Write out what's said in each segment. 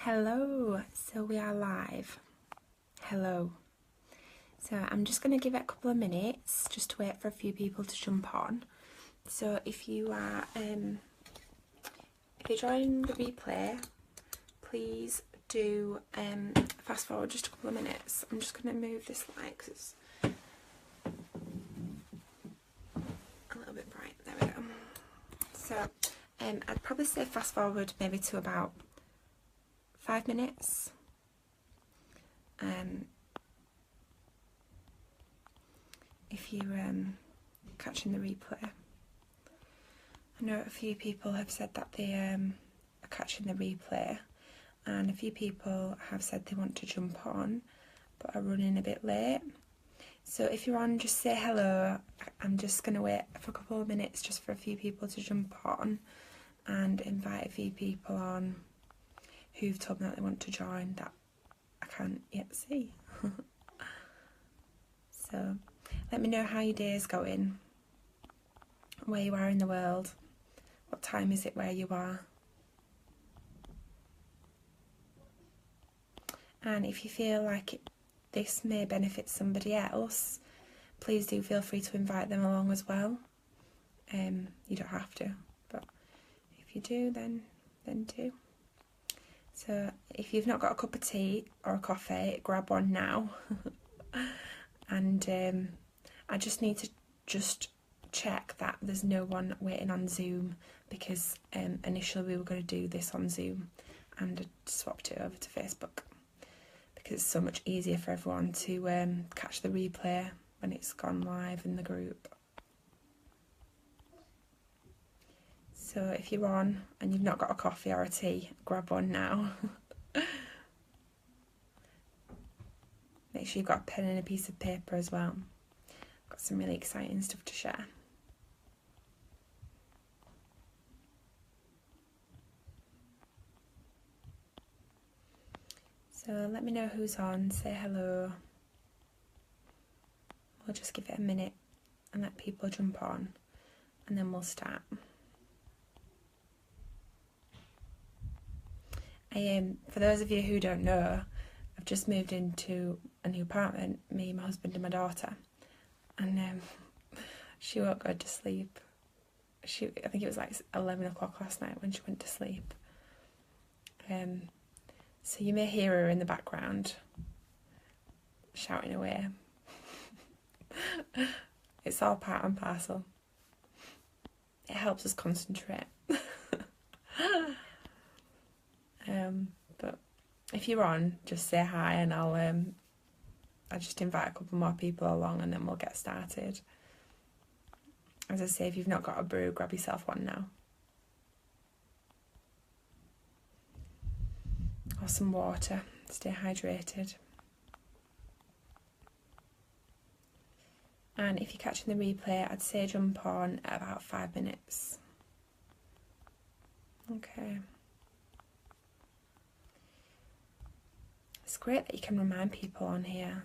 Hello, so we are live. Hello. So I'm just going to give it a couple of minutes just to wait for a few people to jump on. So if you are, if you're joining the replay, please do fast forward just a couple of minutes. I'm just going to move this light because it's a little bit bright. There we go. So I'd probably say fast forward maybe to about 5 minutes. If you're catching the replay, I know a few people have said that they are catching the replay, and a few people have said they want to jump on but are running a bit late. So if you're on, just say hello. I'm just going to wait for a couple of minutes just for a few people to jump on and invite a few people on who've told me that they want to join that I can't yet see. So let me know how your day is going, where you are in the world, what time is it where you are. And if you feel like this may benefit somebody else, please do feel free to invite them along as well. You don't have to, but if you do, then do. So if you've not got a cup of tea or a coffee, grab one now. And I just need to check that there's no one waiting on Zoom, because initially we were going to do this on Zoom and I swapped it over to Facebook because it's so much easier for everyone to catch the replay when it's gone live in the group. So if you're on and you've not got a coffee or a tea, grab one now. Make sure you've got a pen and a piece of paper as well. Got some really exciting stuff to share. So let me know who's on, say hello. We'll just give it a minute and let people jump on, and then we'll start. For those of you who don't know, I've just moved into a new apartment, me, my husband and my daughter, and she won't go to sleep. I think it was like 11 o'clock last night when she went to sleep. So you may hear her in the background shouting away. It's all part and parcel. It helps us concentrate. But if you're on, just say hi, and I'll just invite a couple more people along, and then we'll get started. As I say, if you've not got a brew, grab yourself one now. Or some water. Stay hydrated. And if you're catching the replay, I'd say jump on at about 5 minutes. Okay. It's great that you can remind people on here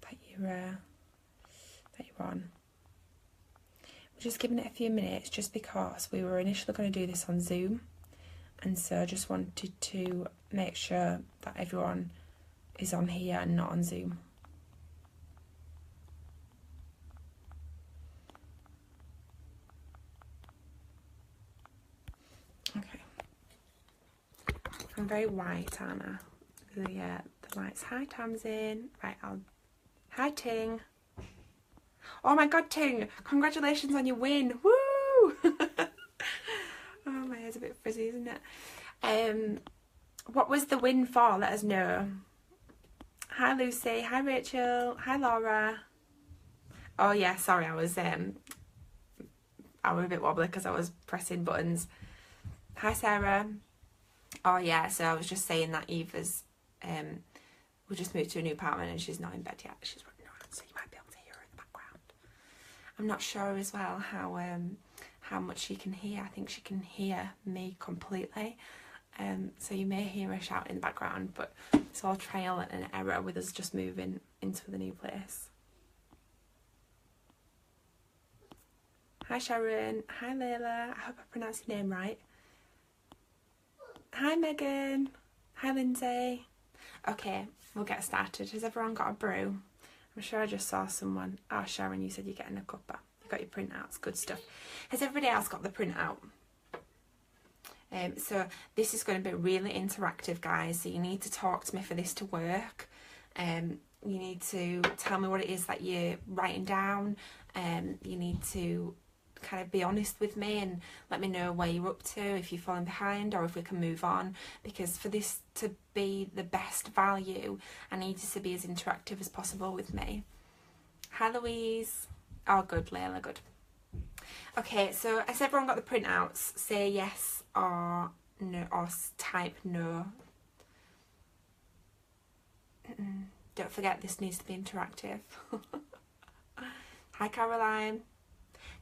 that you're on. We're just giving it a few minutes just because we were initially going to do this on Zoom, and so I just wanted to make sure that everyone is on here and not on Zoom. Okay. I'm very white, aren't I? The lights. Hi, Tamsin. Right, Hi, Ting. Oh my God, Ting! Congratulations on your win! Woo! Oh, my hair's a bit frizzy, isn't it? What was the win for? Let us know. Hi, Lucy. Hi, Rachel. Hi, Laura. Oh yeah, sorry, I was a bit wobbly because I was pressing buttons. Hi, Sarah. Oh yeah, so I was just saying that Eva's we just moved to a new apartment and she's not in bed yet. She's running around, so you might be able to hear her in the background. I'm not sure as well how much she can hear. I think she can hear me completely. So you may hear her shout in the background, but it's all trial and error with us just moving into the new place. Hi Sharon. Hi Layla. I hope I pronounced your name right. Hi Megan. Hi, Lindsay. Okay, we'll get started. Has everyone got a brew? I'm sure I just saw someone. Oh, Sharon, you said you're getting a cuppa. You got your printouts. Good stuff. Has everybody else got the printout? So this is going to be really interactive, guys. So you need to talk to me for this to work. You need to tell me what it is that you're writing down. You need to kind of be honest with me and let me know where you're up to, if you're falling behind or if we can move on, because for this to be the best value, I need you to be as interactive as possible with me. Hi, Louise. Oh, good, Layla, good. Okay, so has everyone got the printouts? Say yes or no, or type no. Don't forget, this needs to be interactive. Hi, Caroline.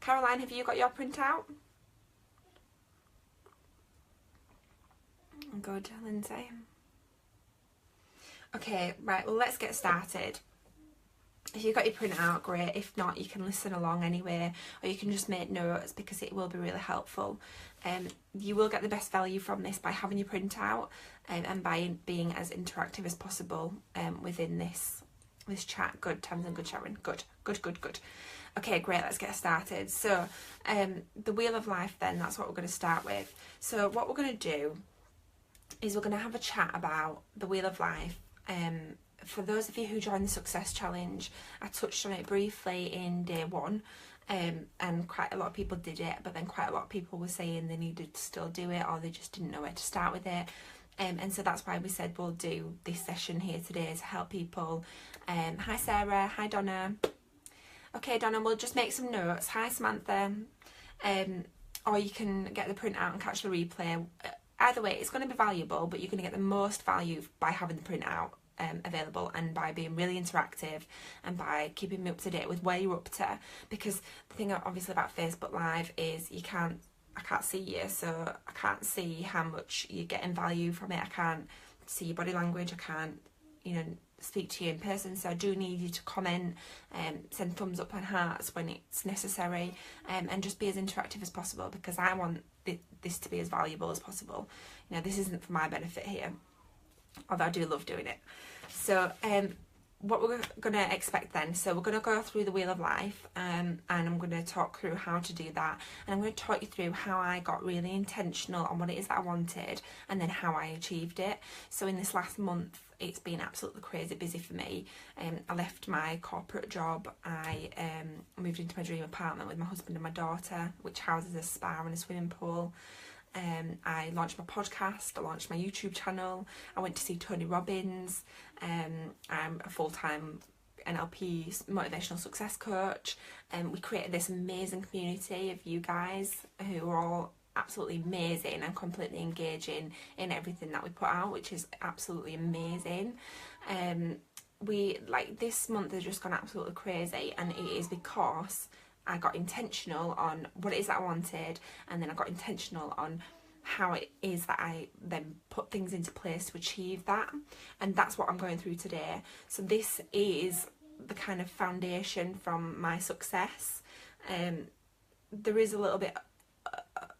Caroline, have you got your printout? Good, Lindsay. Okay, right, well, let's get started. If you've got your printout, great. If not, you can listen along anyway, or you can just make notes because it will be really helpful. You will get the best value from this by having your printout and by being as interactive as possible within this chat. Good, Tamsin, good, Sharon. Good. Okay, great, let's get started. So, the Wheel of Life then, that's what we're going to start with. So what we're going to do is we're going to have a chat about the Wheel of Life. For those of you who joined the Success Challenge, I touched on it briefly in day one, and quite a lot of people did it, but then quite a lot of people were saying they needed to still do it, or they just didn't know where to start with it. And so that's why we said we'll do this session here today to help people. Hi Sarah, hi Donna. Okay, Donna, we'll just make some notes. Hi, Samantha. Or you can get the printout and catch the replay. Either way, it's going to be valuable, but you're going to get the most value by having the printout available and by being really interactive and by keeping me up to date with where you're up to. Because the thing, obviously, about Facebook Live is I can't see you, so I can't see how much you're getting value from it. I can't see your body language. I can't, speak to you in person, so I do need you to comment, send thumbs up and hearts when it's necessary, and just be as interactive as possible, because I want this to be as valuable as possible. This isn't for my benefit here, although I do love doing it. So what we're going to expect then, so we're going to go through the Wheel of Life, and I'm going to talk through how to do that, and I'm going to talk you through how I got really intentional on what it is that I wanted and then how I achieved it. So in this last month, it's been absolutely crazy busy for me. I left my corporate job. I moved into my dream apartment with my husband and my daughter, which houses a spa and a swimming pool. I launched my podcast, I launched my YouTube channel, I went to see Tony Robbins. I'm a full-time NLP motivational success coach, and we created this amazing community of you guys who are all absolutely amazing and completely engaging in everything that we put out, which is absolutely amazing. This month has just gone absolutely crazy, and it is because I got intentional on what it is that I wanted, and then I got intentional on how it is that I then put things into place to achieve that, and that's what I'm going through today. So this is the kind of foundation from my success. There is a little bit,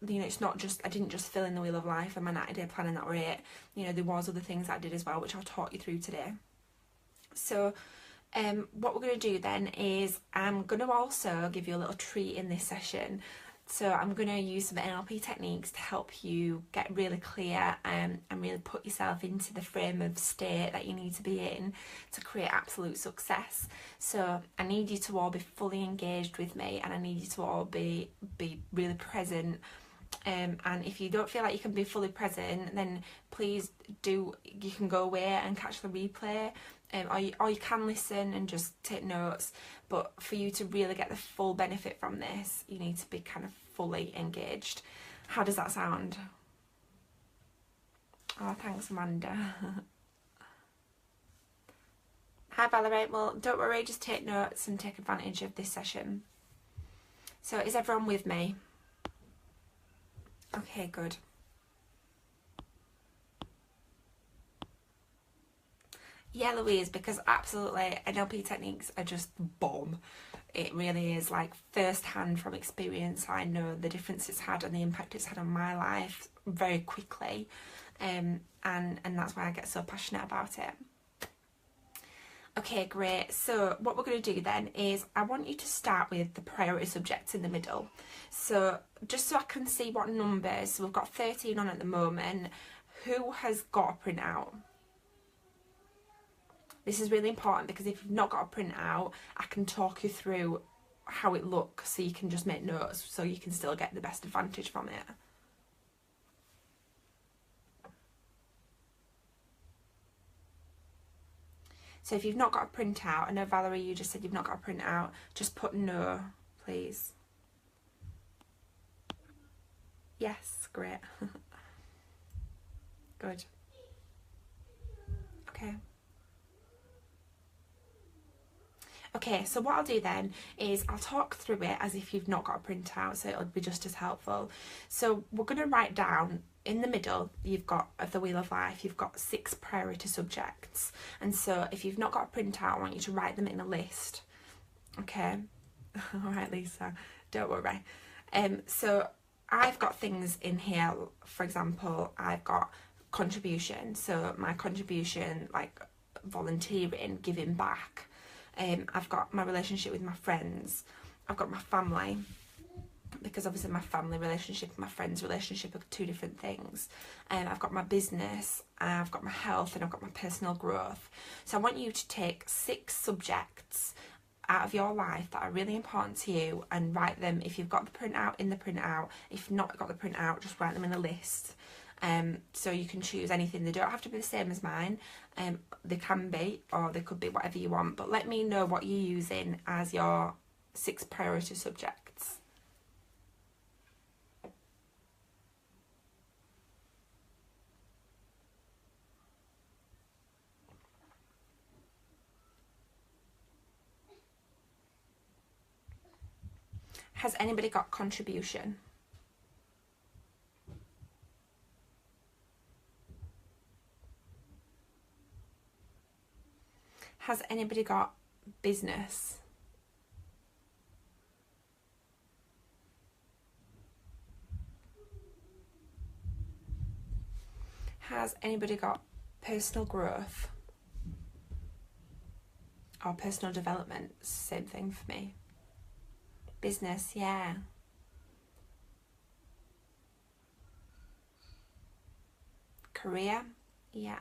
it's not just, I didn't just fill in the Wheel of Life and my 90-day plan and that were it. There was other things that I did as well, which I'll talk you through today. So what we're going to do then is I'm going to also give you a little treat in this session. So I'm going to use some NLP techniques to help you get really clear and really put yourself into the frame of state that you need to be in to create absolute success. So I need you to all be fully engaged with me, and I need you to all be really present. And if you don't feel like you can be fully present, then please you can go away and catch the replay, or you can listen and just take notes. But for you to really get the full benefit from this, you need to be kind of fully engaged. How does that sound? Oh, thanks, Amanda. Hi, Valerie. Well, don't worry, just take notes and take advantage of this session. So is everyone with me? Okay, good. Yeah, Louise, because absolutely NLP techniques are just bomb. It really is, like, first hand from experience. I know the difference it's had and the impact it's had on my life very quickly. and that's why I get so passionate about it. Okay, great. So what we're going to do then is I want you to start with the priority subjects in the middle. So just so I can see what numbers, so we've got 13 on at the moment. Who has got a printout? This is really important because if you've not got a printout, I can talk you through how it looks so you can just make notes so you can still get the best advantage from it. So if you've not got a printout, I know Valerie, you just said you've not got a printout, just put no, please. Yes, great. Good. Okay. Okay, so what I'll do then is I'll talk through it as if you've not got a printout, so it'll be just as helpful. So we're going to write down in the middle, you've got of the Wheel of Life, you've got 6 priority subjects. And so if you've not got a printout, I want you to write them in a list. Okay? All right, Lisa, don't worry. So I've got things in here, for example, I've got contribution. So my contribution, like volunteering, giving back. I've got my relationship with my friends. I've got my family, because obviously my family relationship and my friends relationship are 2 different things. I've got my business, I've got my health, and I've got my personal growth. So I want you to take 6 subjects out of your life that are really important to you and write them. If you've got the printout, in the printout. If you've not got the printout, just write them in a list. So you can choose anything. They don't have to be the same as mine. They can be, or they could be whatever you want, but let me know what you're using as your 6 priority subjects. Has anybody got contribution? Has anybody got business? Has anybody got personal growth? Or personal development? Same thing for me. Business, yeah. Career, yeah.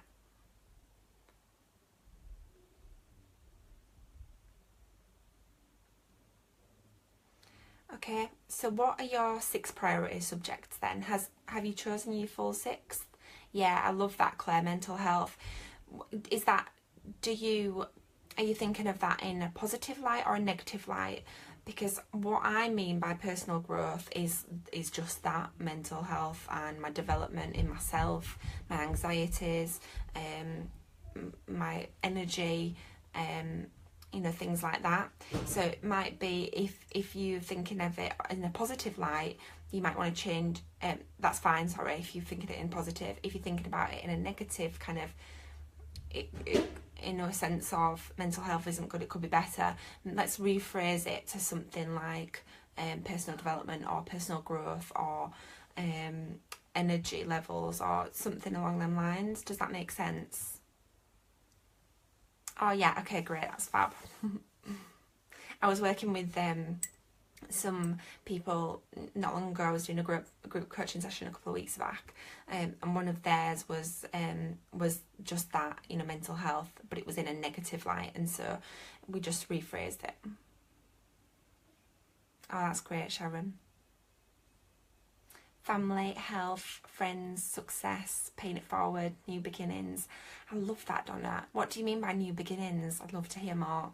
Okay, so what are your 6 priority subjects then? Have you chosen your full 6th? Yeah, I love that, Claire. Mental health. Is that, are you thinking of that in a positive light or a negative light? Because what I mean by personal growth is just that, mental health and my development in myself, my anxieties, my energy, you know, things like that. So it might be, if you're thinking of it in a positive light, you might want to change, that's fine, sorry, if you're thinking it in positive. If you're thinking about it in a negative kind of, in a sense of mental health isn't good, it could be better, let's rephrase it to something like personal development or personal growth or energy levels or something along them lines. Does that make sense? Oh yeah, okay, great, that's fab. I was working with some people not long ago. I was doing a group coaching session a couple of weeks back, and one of theirs was just that, you know, mental health, but it was in a negative light, and so we just rephrased it. Oh, that's great, Sharon. Family, health, friends, success, paying it forward, new beginnings. I love that, Donna. What do you mean by new beginnings? I'd love to hear more.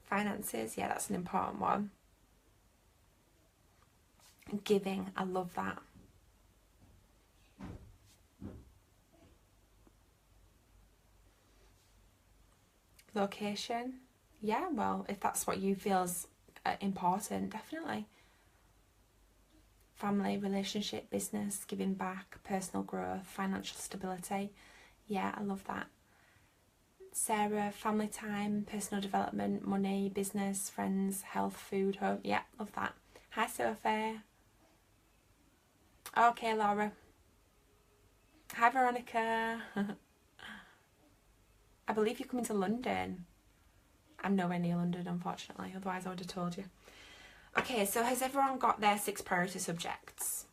Finances, yeah, that's an important one. Giving, I love that. Location, yeah, well, if that's what you feel is important, definitely. Family, relationship, business, giving back, personal growth, financial stability. Yeah, I love that. Sarah, family time, personal development, money, business, friends, health, food, home. Yeah, love that. Hi, Sophie. Okay, Laura. Hi, Veronica. I believe you're coming to London. I'm nowhere near London, unfortunately, otherwise I would have told you. Okay, so has everyone got their 6 priority subjects?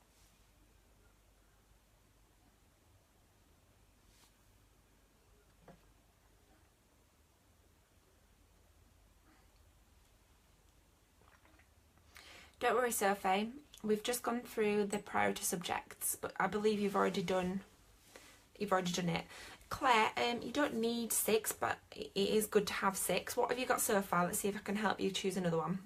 Don't worry, Sophie. We've just gone through the priority subjects, but I believe you've already done it. Claire, you don't need 6, but it is good to have 6. What have you got so far? Let's see if I can help you choose another one.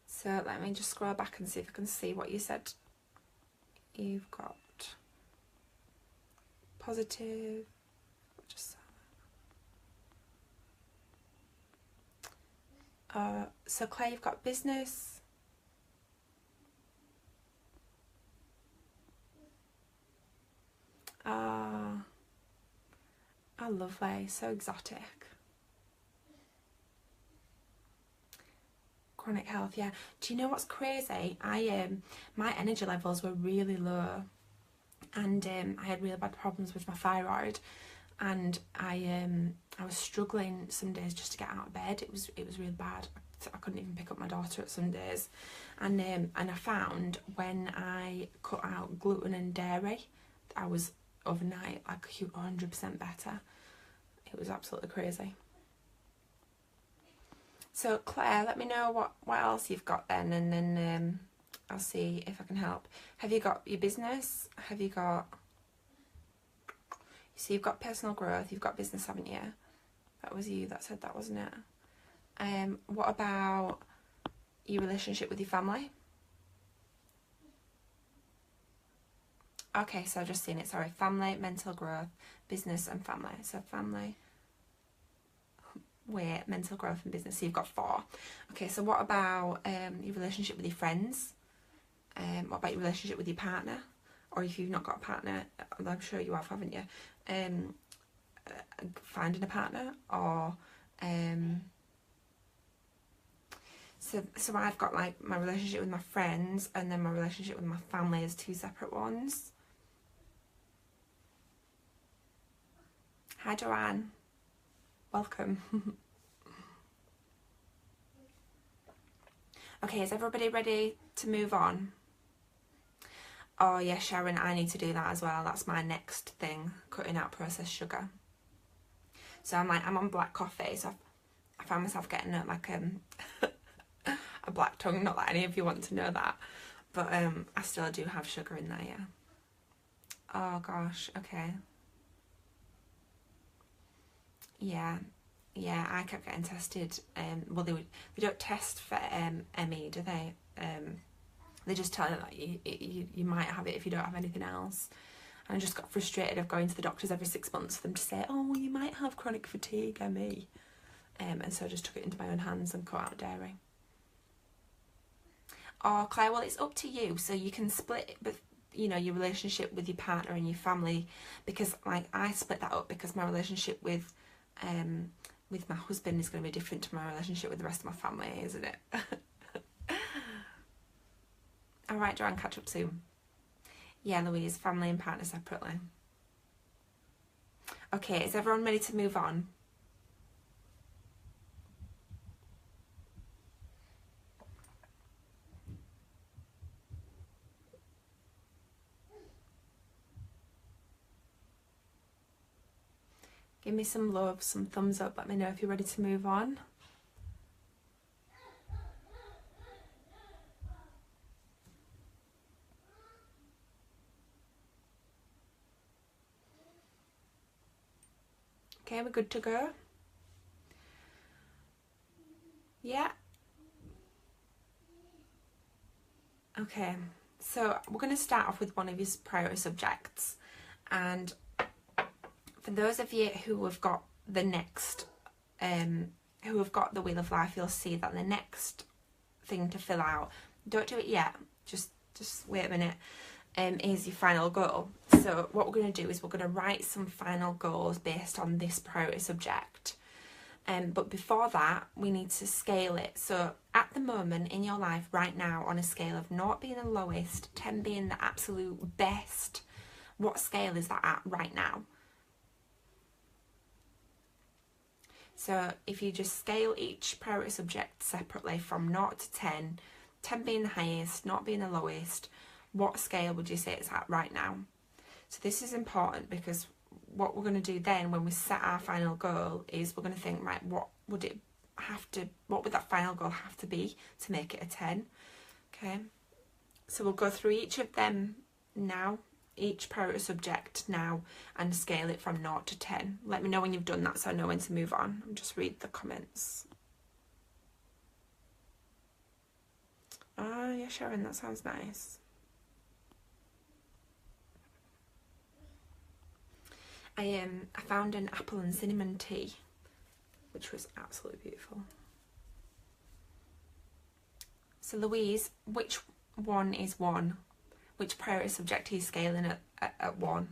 So let me just scroll back and see if I can see what you said. You've got positive. So Claire, you've got business. Oh, lovely. So exotic. Chronic health, yeah. Do you know what's crazy? My energy levels were really low, and I had really bad problems with my thyroid, and I was struggling some days just to get out of bed. It was really bad. I couldn't even pick up my daughter at some days, and I found when I cut out gluten and dairy, I was overnight like 100% better. It was absolutely crazy. So Claire, let me know what else you've got then, and then I'll see if I can help. Have you got your business? Have you got... So you've got personal growth, you've got business, haven't you? That was you that said that, wasn't it? What about your relationship with your family? Okay, so I've just seen it, sorry. Family, mental growth, business and family. So family, weight, mental growth and business. So you've got 4. Okay, so what about your relationship with your friends? What about your relationship with your partner? Or if you've not got a partner, I'm sure you have, haven't you? Finding a partner, or so I've got like my relationship with my friends and then my relationship with my family as 2 separate ones. Hi Joanne, welcome. Okay, is everybody ready to move on? Oh yeah, Sharon, I need to do that as well. That's my next thing, cutting out processed sugar. So I'm on black coffee, so I find myself getting like a black tongue. Not that any of you want to know that, but I still do have sugar in there, yeah. Oh gosh, okay. Yeah, I kept getting tested. Well, they don't test for ME, do they? They just tell you that you might have it if you don't have anything else. And I just got frustrated of going to the doctors every 6 months for them to say, oh, well, you might have chronic fatigue, ME. And so I just took it into my own hands and cut out dairy. Oh, Claire, well, it's up to you. So you can split, but you know, your relationship with your partner and your family, because like I split that up because my relationship with my husband is going to be different to my relationship with the rest of my family, isn't it? All right, Joanne, catch up soon. Yeah, Louise, family and partner separately. Okay, is everyone ready to move on? Give me some love, some thumbs up. Let me know if you're ready to move on. Okay, we're good to go. Yeah. Okay, so we're going to start off with one of your priority subjects. And for those of you who have got the next, who have got the Wheel of Life, you'll see that the next thing to fill out, don't do it yet, just wait a minute, is your final goal. So what we're going to do is we're going to write some final goals based on this priority subject. But before that, we need to scale it. So at the moment in your life right now, on a scale of 0 being the lowest, 10 being the absolute best, what scale is that at right now? So if you just scale each priority subject separately from 0 to 10, 10 being the highest, 0 being the lowest, what scale would you say it's at right now? So this is important because what we're going to do then when we set our final goal is we're going to think, right, what would that final goal have to be to make it a 10? Okay, so we'll go through each of them now, each priority subject now, and scale it from 0 to 10. Let me know when you've done that so I know when to move on. I'll just read the comments. Oh yeah, Sharon, that sounds nice. I found an apple and cinnamon tea, which was absolutely beautiful. So Louise, which one is 1? Which priority subject are you scaling at 1?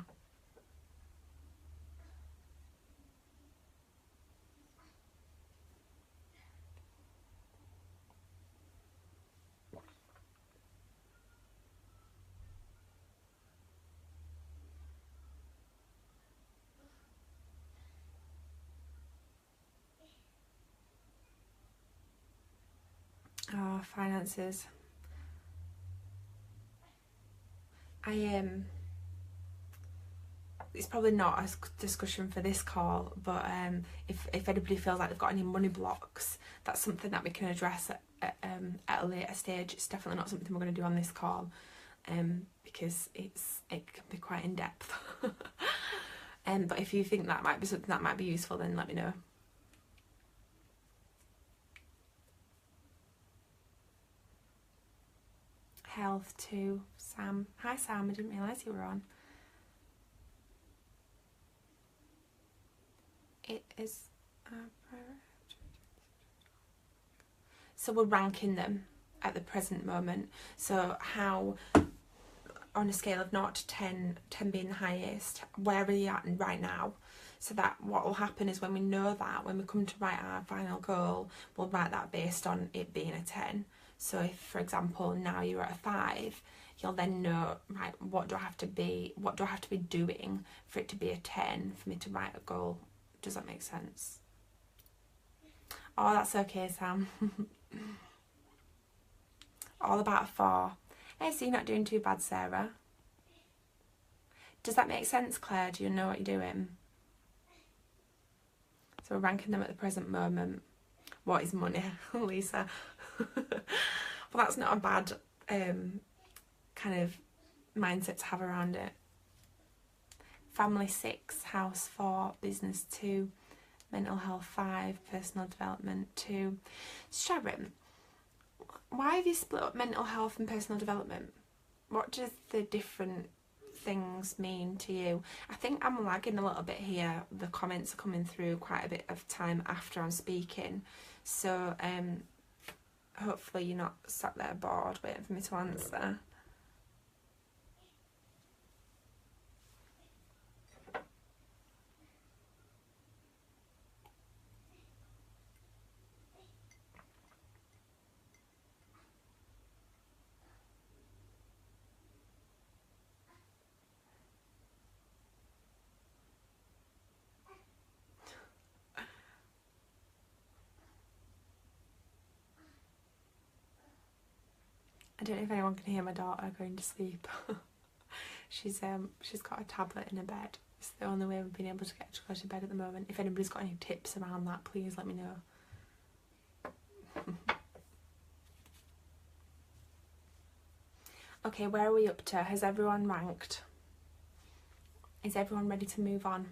Oh, finances. It's probably not a discussion for this call, but if anybody feels like they've got any money blocks, that's something that we can address at a later stage. It's definitely not something we're going to do on this call, because it can be quite in depth. But if you think that might be something that might be useful, then let me know. Health too, Sam. Hi Sam, I didn't realise you were on. It is so we're ranking them at the present moment. So how, on a scale of 0 to 10, 10 being the highest, where are you at right now? So that what will happen is when we know that, when we come to write our final goal, we'll write that based on it being a 10. So if, for example, now you're at a 5, you'll then know, right, what do I have to be doing for it to be a 10 for me to write a goal? Does that make sense? Oh, that's okay, Sam. All about a 4. Hey, so you're not doing too bad, Sarah. Does that make sense, Claire? Do you know what you're doing? So we're ranking them at the present moment. What is money, Lisa? Well, that's not a bad kind of mindset to have around it. Family 6, house 4, business 2, mental health 5, personal development 2. Sharon, why have you split up mental health and personal development? What does the different things mean to you? I think I'm lagging a little bit here. The comments are coming through quite a bit of time after I'm speaking. So hopefully you're not sat there bored waiting for me to answer. I don't know if anyone can hear my daughter going to sleep. She's got a tablet in her bed. It's the only way we've been able to get her to go to bed at the moment. If anybody's got any tips around that, please let me know. Okay, where are we up to? Has everyone ranked? Is everyone ready to move on?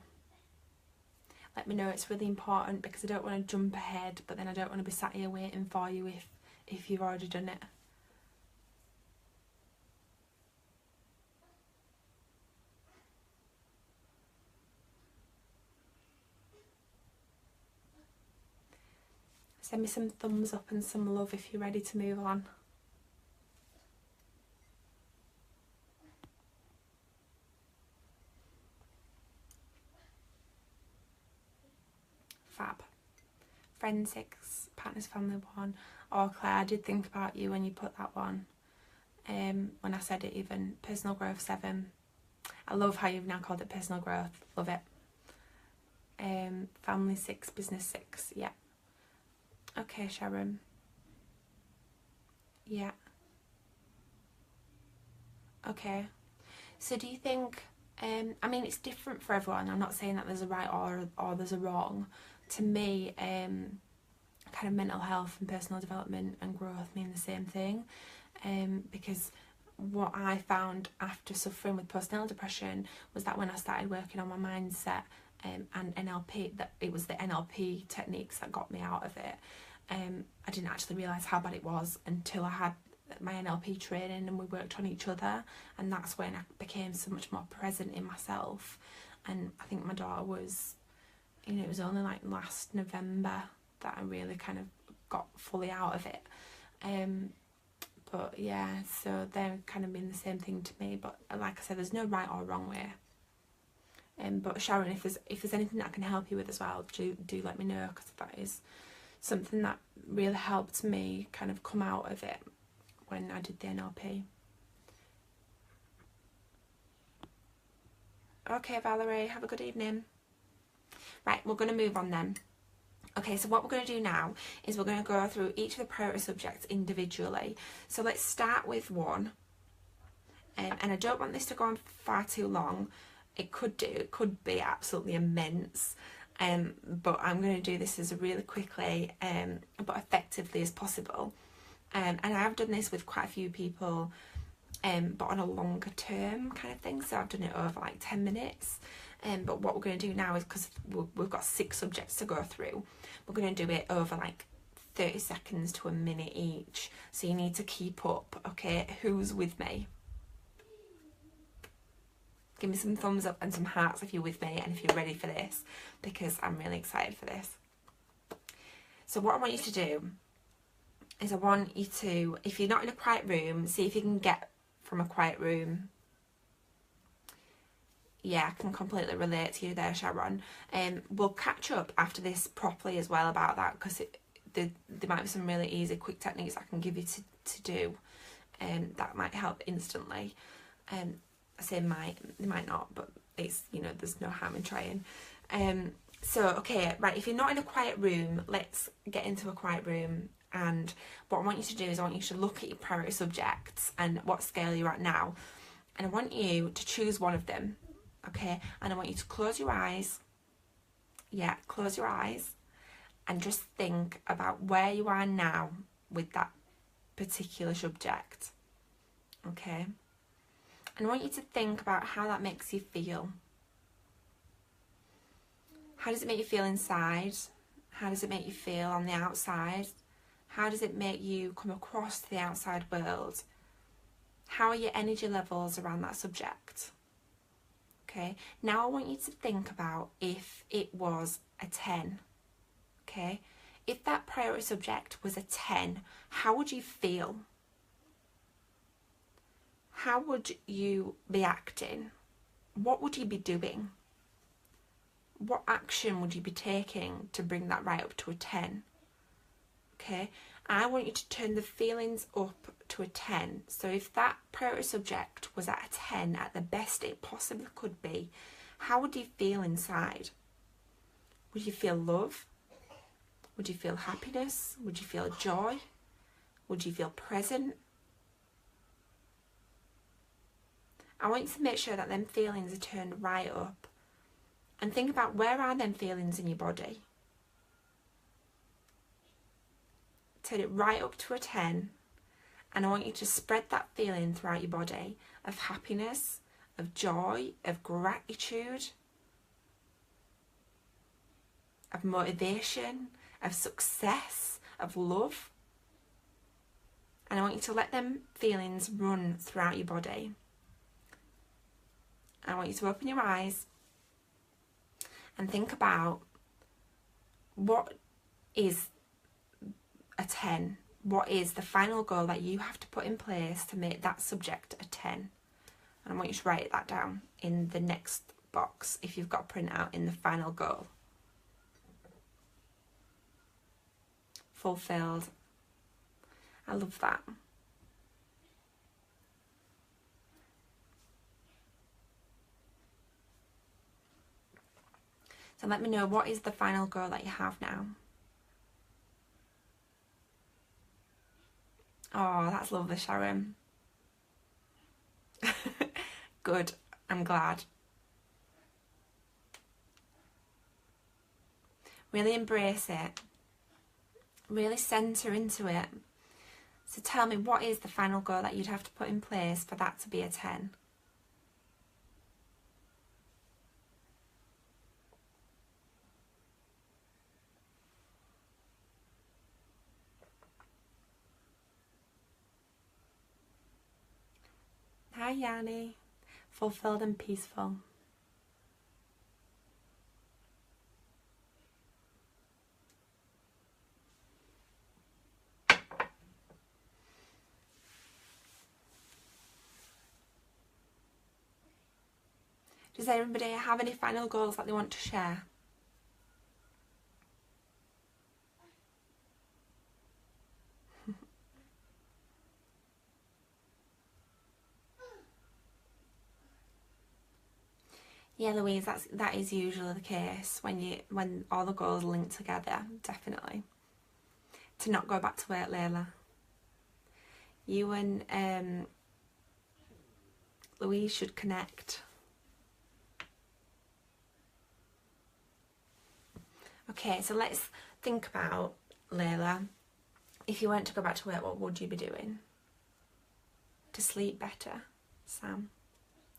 Let me know, it's really important because I don't want to jump ahead, but then I don't want to be sat here waiting for you if you've already done it. Send me some thumbs up and some love if you're ready to move on. friend 6, partners, family 1. Oh, Claire, I did think about you when you put that one. When I said it even. Personal growth 7. I love how you've now called it personal growth. Love it. Family 6, business 6. Yeah. Okay, Sharon. Yeah. Okay. So do you think, I mean, it's different for everyone. I'm not saying that there's a right or there's a wrong. To me, kind of mental health and personal development and growth mean the same thing. Because what I found after suffering with postnatal depression was that when I started working on my mindset and NLP, that it was the NLP techniques that got me out of it. I didn't actually realise how bad it was until I had my NLP training and we worked on each other, and that's when I became so much more present in myself. And I think my daughter was, you know, it was only like last November that I really kind of got fully out of it. But yeah, so they're kind of been the same thing to me, but like I said, there's no right or wrong way. But Sharon, if there's anything that I can help you with as well, do let me know, because that is something that really helped me kind of come out of it when I did the NLP. Okay, Valerie, have a good evening. Right, we're going to move on then. Okay, so what we're going to do now is we're going to go through each of the priority subjects individually. So let's start with 1. And I don't want this to go on far too long. It could be absolutely immense. But I'm going to do this as really quickly but effectively as possible. And I've done this with quite a few people, but on a longer term kind of thing. So I've done it over like 10 minutes. But what we're going to do now is, because we've got 6 subjects to go through, we're going to do it over like 30 seconds to a minute each. So you need to keep up, okay? Who's with me? Give me some thumbs up and some hearts if you're with me and if you're ready for this, because I'm really excited for this. So what I want you to do is I want you to, if you're not in a quiet room, see if you can get from a quiet room. Yeah, I can completely relate to you there, Sharon. We'll catch up after this properly as well about that, because there might be some really easy, quick techniques I can give you to do, that might help instantly. I say might, they might not, but it's, you know, there's no harm in trying. So, okay, right, if you're not in a quiet room, let's get into a quiet room. And what I want you to do is I want you to look at your priority subjects and what scale you're at now. And I want you to choose one of them. Okay, and I want you to close your eyes. Yeah, close your eyes and just think about where you are now with that particular subject. Okay, and I want you to think about how that makes you feel. How does it make you feel inside? How does it make you feel on the outside? How does it make you come across to the outside world? How are your energy levels around that subject? Okay, now I want you to think about if it was a 10, okay? If that priority subject was a 10, how would you feel? How would you be acting? What would you be doing? What action would you be taking to bring that right up to a 10? Okay, I want you to turn the feelings up to a 10. So if that priority subject was at a 10, at the best it possibly could be, how would you feel inside? Would you feel love? Would you feel happiness? Would you feel joy? Would you feel present? I want you to make sure that them feelings are turned right up. And think about, where are them feelings in your body? Turn it right up to a 10. And I want you to spread that feeling throughout your body of happiness, of joy, of gratitude, of motivation, of success, of love. And I want you to let them feelings run throughout your body. I want you to open your eyes and think about, what is a 10? What is the final goal that you have to put in place to make that subject a 10? And I want you to write that down in the next box if you've got a printout in the final goal. fulfilled. I love that. So let me know, what is the final goal that you have now? Oh, that's lovely, Sharon. Good, I'm glad. Really embrace it. Really centre into it. So tell me, what is the final goal that you'd have to put in place for that to be a 10? Hi, Yanni. Fulfilled and peaceful. Does anybody have any final goals that they want to share? Yeah, Louise, that is usually the case when all the goals link together, definitely. To not go back to work, Layla. You and Louise should connect. Okay, so let's think about, Layla, if you weren't to go back to work, what would you be doing? To sleep better, Sam?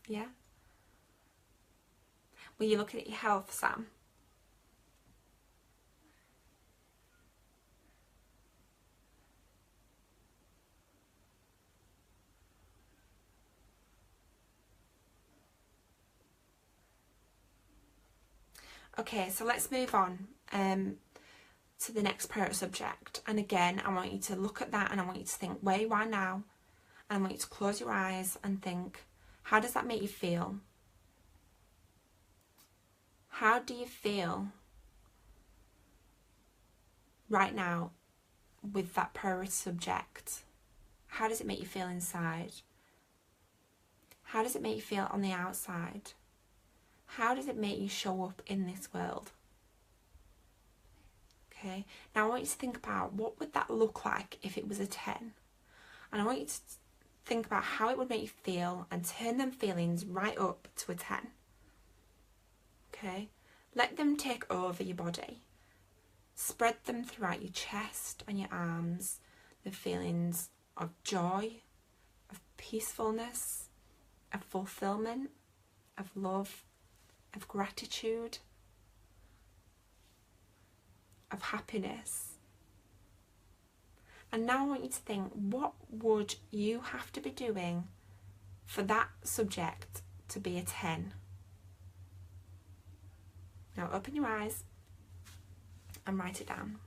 Yeah? Were you looking at your health, Sam? Okay, so let's move on to the next priority subject. And again, I want you to look at that and I want you to think where you are now. And I want you to close your eyes and think, how does that make you feel? How do you feel right now with that priority subject? How does it make you feel inside? How does it make you feel on the outside? How does it make you show up in this world? Okay, now I want you to think about what would that look like if it was a 10? And I want you to think about how it would make you feel and turn them feelings right up to a 10. Okay, let them take over your body. Spread them throughout your chest and your arms, the feelings of joy, of peacefulness, of fulfillment, of love, of gratitude, of happiness. And now I want you to think, what would you have to be doing for that subject to be a 10? Now open your eyes and write it down.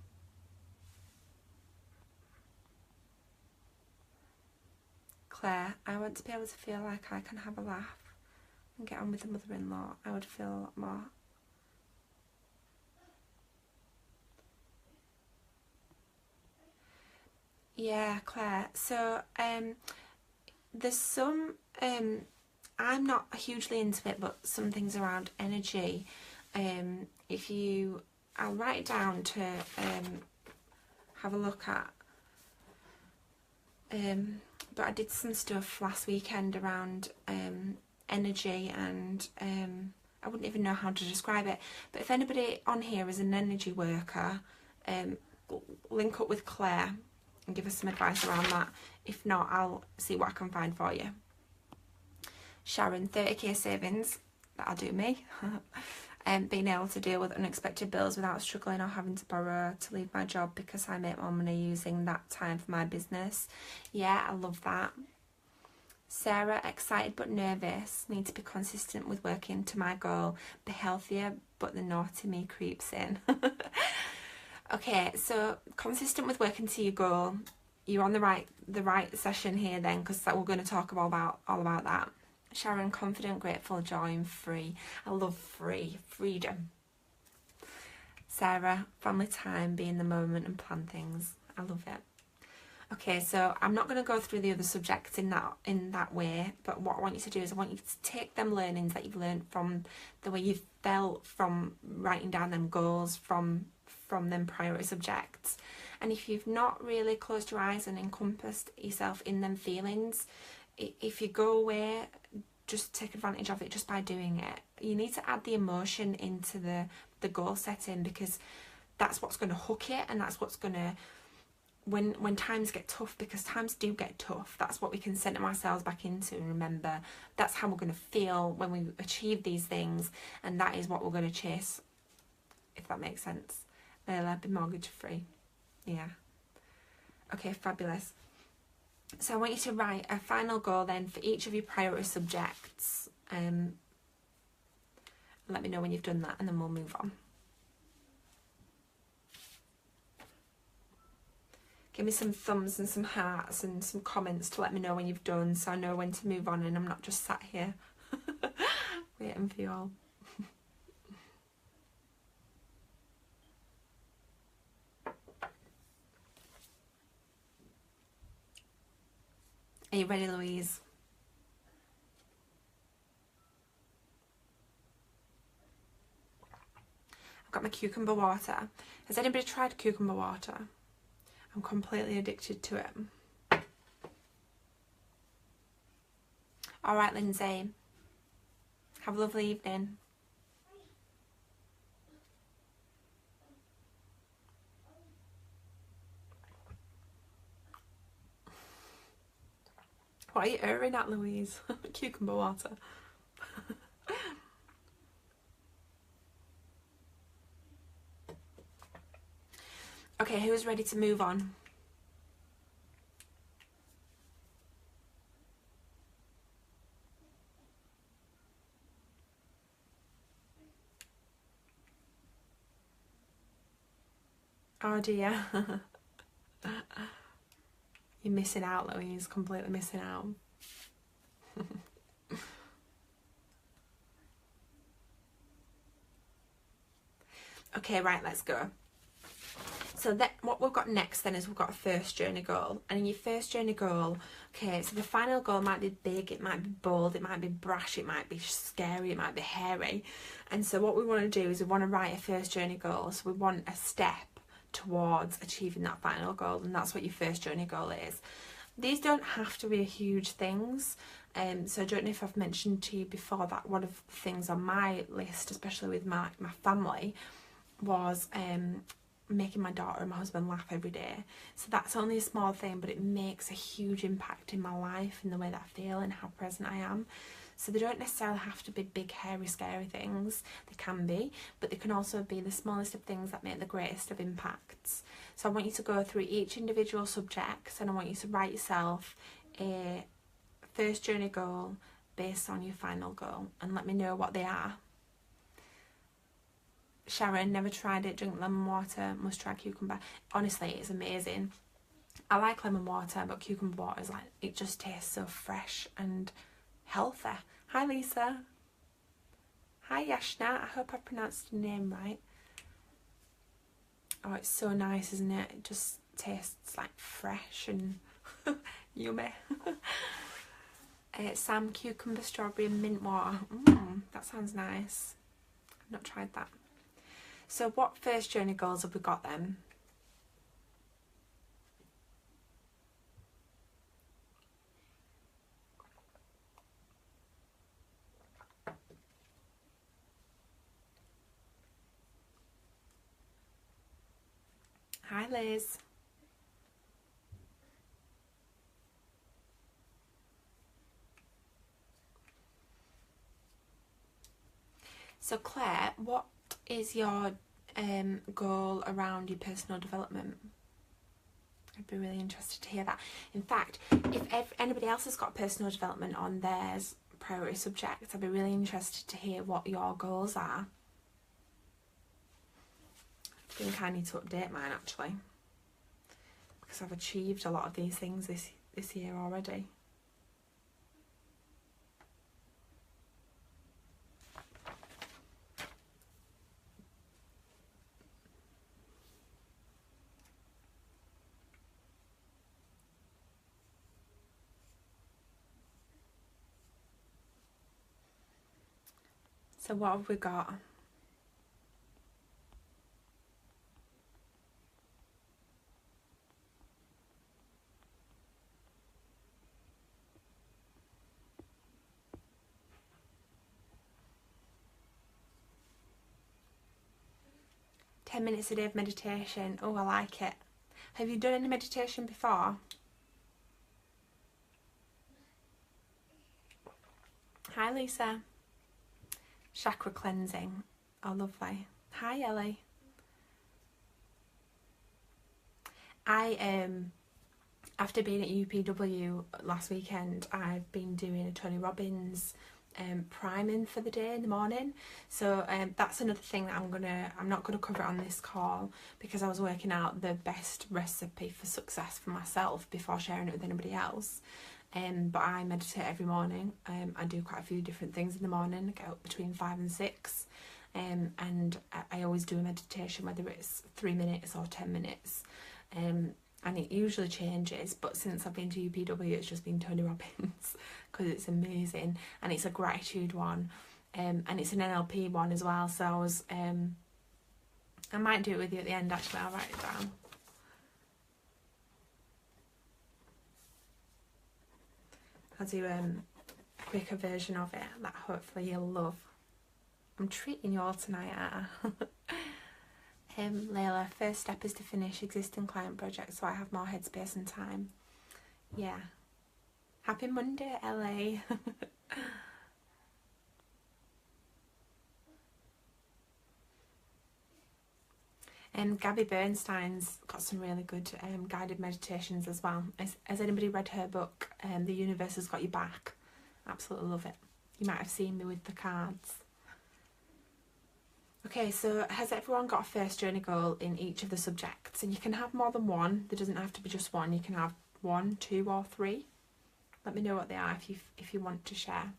Claire, I want to be able to feel like I can have a laugh and get on with the mother-in-law. I would feel a lot more. Yeah, Claire. So there's some, I'm not hugely into it, but some things around energy. I'll write it down to have a look at. But I did some stuff last weekend around energy and I wouldn't even know how to describe it. But if anybody on here is an energy worker, link up with Claire and give us some advice around that. If not, I'll see what I can find for you. Sharon, 30k savings, that'll do me. Being able to deal with unexpected bills without struggling or having to borrow to leave my job because I make more money using that time for my business. Yeah, I love that. Sarah, excited but nervous. Need to be consistent with working to my goal. Be healthier, but the naughty me creeps in. Okay, so consistent with working to your goal. You're on the right session here then, because we're going to talk all about that. Sharon, confident, grateful, joy and free. I love freedom. Sarah, family time, be in the moment and plan things. I love it. Okay, so I'm not going to go through the other subjects in that way, but what I want you to do is I want you to take them learnings that you've learned from the way you've felt from writing down them goals from them priority subjects. And if you've not really closed your eyes and encompassed yourself in them feelings, if you go away, just take advantage of it just by doing it. You need to add the emotion into the goal setting, because that's what's going to hook it, and that's what's going to, when times get tough, because times do get tough, that's what we can center ourselves back into and remember that's how we're going to feel when we achieve these things, and that is what we're going to chase, if that makes sense. Layla, be mortgage free. Yeah. Okay, fabulous. So I want you to write a final goal then for each of your priority subjects. Let me know when you've done that, and then we'll move on. Give me some thumbs and some hearts and some comments to let me know when you've done, so I know when to move on and I'm not just sat here waiting for you all. Are you ready, Louise? I've got my cucumber water. Has anybody tried cucumber water? I'm completely addicted to it. All right, Lindsay. Have a lovely evening. What are you erring at, Louise? Cucumber water. Okay, who's ready to move on? Oh dear. You're missing out, Louise. Completely missing out. Okay, right, let's go. So that what we've got next then is we've got a first journey goal. And in your first journey goal, okay, so the final goal might be big, it might be bold, it might be brash, it might be scary, it might be hairy. And so what we want to do is we want to write a first journey goal. So we want a step towards achieving that final goal, and that's what your first journey goal is. These don't have to be huge things. So I don't know if I've mentioned to you before that one of the things on my list, especially with my family, was making my daughter and my husband laugh every day. So that's only a small thing, but it makes a huge impact in my life, in the way that I feel and how present I am. So they don't necessarily have to be big, hairy, scary things. They can be, but they can also be the smallest of things that make the greatest of impacts. So I want you to go through each individual subject, and I want you to write yourself a first journey goal based on your final goal, and let me know what they are. Sharon, never tried it, drink lemon water, must try cucumber. Honestly, it's amazing. I like lemon water, but cucumber water is like, it just tastes so fresh and healthy. Hi Lisa. Hi Yashna, I hope I pronounced your name right. Oh, it's so nice, isn't it? It just tastes like fresh and yummy. Sam, cucumber, strawberry and mint water. That sounds nice. I've not tried that. So what first journey goals have we got then? Hi Liz. So Claire, what is your goal around your personal development? I'd be really interested to hear that. In fact, if anybody else has got personal development on theirs priority subject, I'd be really interested to hear what your goals are. I think I need to update mine actually, because I've achieved a lot of these things this year already. So what have we got? "10 minutes a day of meditation." Oh, I like it. Have you done any meditation before? Hi, Lisa. Chakra cleansing. Oh, lovely. Hi, Ellie. After being at UPW last weekend, I've been doing a Tony Robbins priming for the day in the morning. So that's another thing that I'm not gonna cover it on this call, because I was working out the best recipe for success for myself before sharing it with anybody else. But I meditate every morning. I do quite a few different things in the morning. I get up between 5 and 6, and I always do a meditation, whether it's 3 minutes or 10 minutes. And it usually changes, but since I've been to UPW, it's just been Tony Robbins, because it's amazing, and it's a gratitude one, and it's an NLP one as well. So I might do it with you at the end. Actually, I'll write it down. I'll do a quicker version of it that hopefully you'll love. I'm treating you all tonight, Layla, "First step is to finish existing client projects so I have more headspace and time." Yeah. Happy Monday, LA. And Gabby Bernstein's got some really good guided meditations as well. Has anybody read her book, The Universe Has Got Your Back? Absolutely love it. You might have seen me with the cards. Okay, so has everyone got a first journey goal in each of the subjects? And you can have more than one. There doesn't have to be just one. You can have 1, 2 or 3. Let me know what they are if you want to share.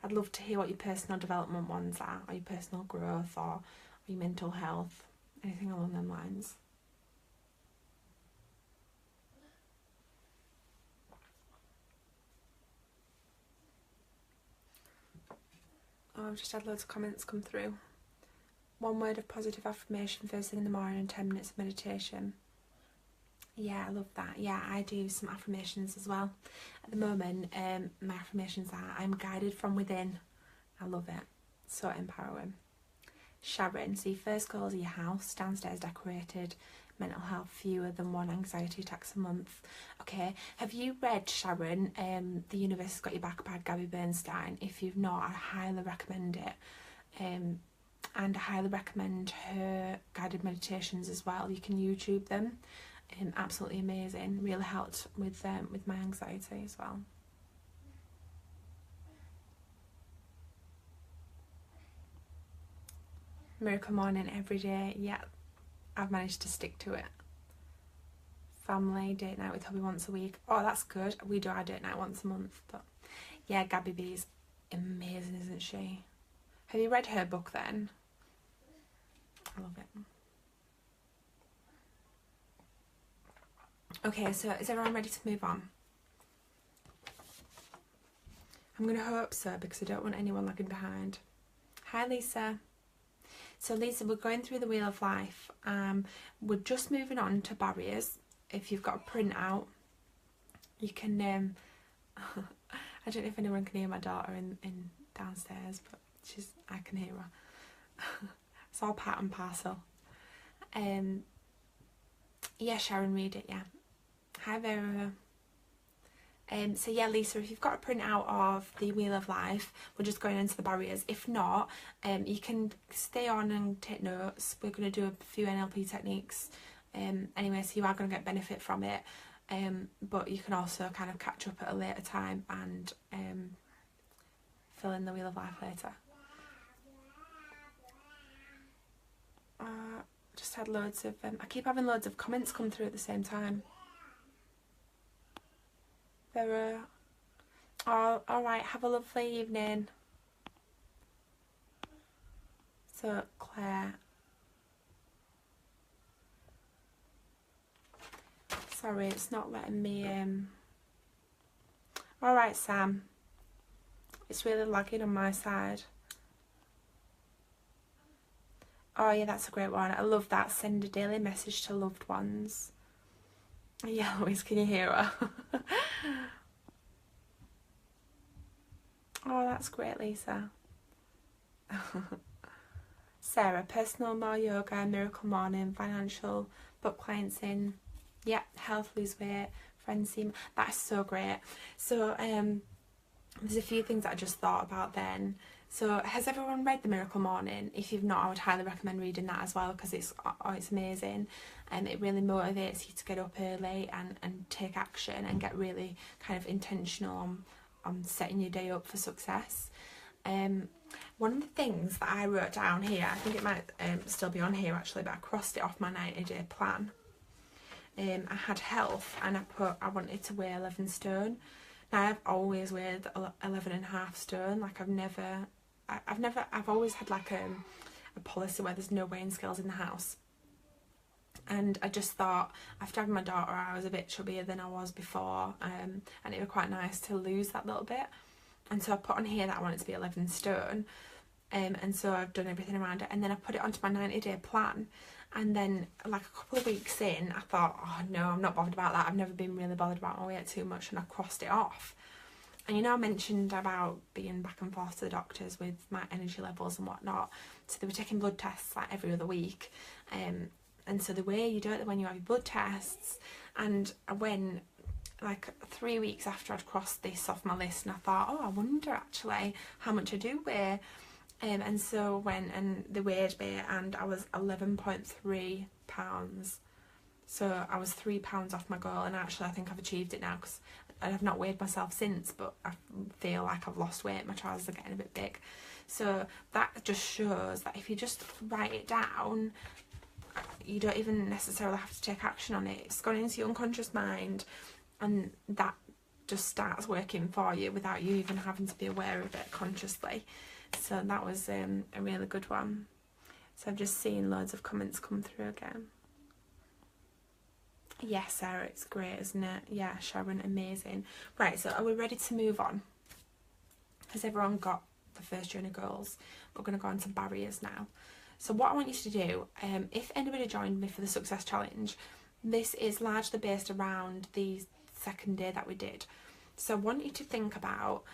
I'd love to hear what your personal development ones are, or your personal growth, or your mental health, anything along them lines. Oh, I've just had loads of comments come through. 1 word of positive affirmation first thing in the morning and 10 minutes of meditation. Yeah, I love that. Yeah, I do some affirmations as well. At the moment, my affirmations are, "I'm guided from within." I love it. So empowering. Sharon, so your first goals are your house, downstairs decorated, mental health, fewer than 1 anxiety attacks a month. Okay, have you read, Sharon, The Universe Has Got Your Back by Gabby Bernstein? If you've not, I highly recommend it. And I highly recommend her guided meditations as well. You can YouTube them. Absolutely amazing. Really helped with my anxiety as well. Miracle morning every day. Yeah, I've managed to stick to it. Family date night with hubby once a week. Oh, that's good. We do our date night once a month. But yeah, Gabby B's amazing, isn't she? Have you read her book then? I love it. Okay, so is everyone ready to move on? I'm going to hope so, because I don't want anyone lagging behind. Hi, Lisa. So Lisa, we're going through the Wheel of Life. We're just moving on to barriers. If you've got a printout, you can, I don't know if anyone can hear my daughter in downstairs, but I can hear her. It's all part and parcel. Yeah, Sharon, read it, yeah. Hi, Vera. So yeah, Lisa, if you've got a printout of the Wheel of Life, we're just going into the barriers. If not, you can stay on and take notes. We're going to do a few NLP techniques anyway, so you are going to get benefit from it. But you can also kind of catch up at a later time and fill in the Wheel of Life later. Just had loads of, I keep having loads of comments come through at the same time. Vera, oh, alright, have a lovely evening. So, Claire. Sorry, it's not letting me, Alright, Sam. It's really lagging on my side. Oh yeah, that's a great one. I love that. Send a daily message to loved ones. Yeah, Louise, can you hear her? Oh, that's great, Lisa. Sarah, personal, more yoga, miracle morning, financial, book clients in. Yeah, health, lose weight, friends seem. That's so great. So there's a few things that I just thought about then. So has everyone read The Miracle Morning? If you've not, I would highly recommend reading that as well, because it's amazing, and it really motivates you to get up early and take action and get really kind of intentional on setting your day up for success. One of the things that I wrote down here, I think it might still be on here actually, but I crossed it off my 90-day plan. I had health, and I wanted to weigh 11 stone. Now I've always weighed 11.5 stone. Like I've always had like a policy where there's no weighing scales in the house. And I just thought, after having my daughter, I was a bit chubbier than I was before, and it was quite nice to lose that little bit. And so I put on here that I want it to be 11 stone, and so I've done everything around it, and then I put it onto my 90-day plan. And then like a couple of weeks in, I thought, oh no, I'm not bothered about that. I've never been really bothered about my weight too much, and I crossed it off. And you know, I mentioned about being back and forth to the doctors with my energy levels and whatnot. So they were taking blood tests like every other week, and so the way you do it when you have your blood tests, and I went like 3 weeks after I'd crossed this off my list, and I thought, oh, I wonder actually how much I do weigh. And so went and they weighed me, and I was 11.3 pounds. So I was 3 pounds off my goal, and actually I think I've achieved it now, because I've not weighed myself since, but I feel like I've lost weight. My trousers are getting a bit big. So that just shows that if you just write it down, you don't even necessarily have to take action on it. It's gone into your unconscious mind, and that just starts working for you without you even having to be aware of it consciously. So that was a really good one. So I've just seen loads of comments come through again. Yes, Sarah, it's great, isn't it? Yeah, Sharon, amazing. Right, so are we ready to move on? Has everyone got the first journey goals? We're going to go on to barriers now. So what I want you to do, if anybody joined me for the Success Challenge, this is largely based around the second day that we did. So I want you to think about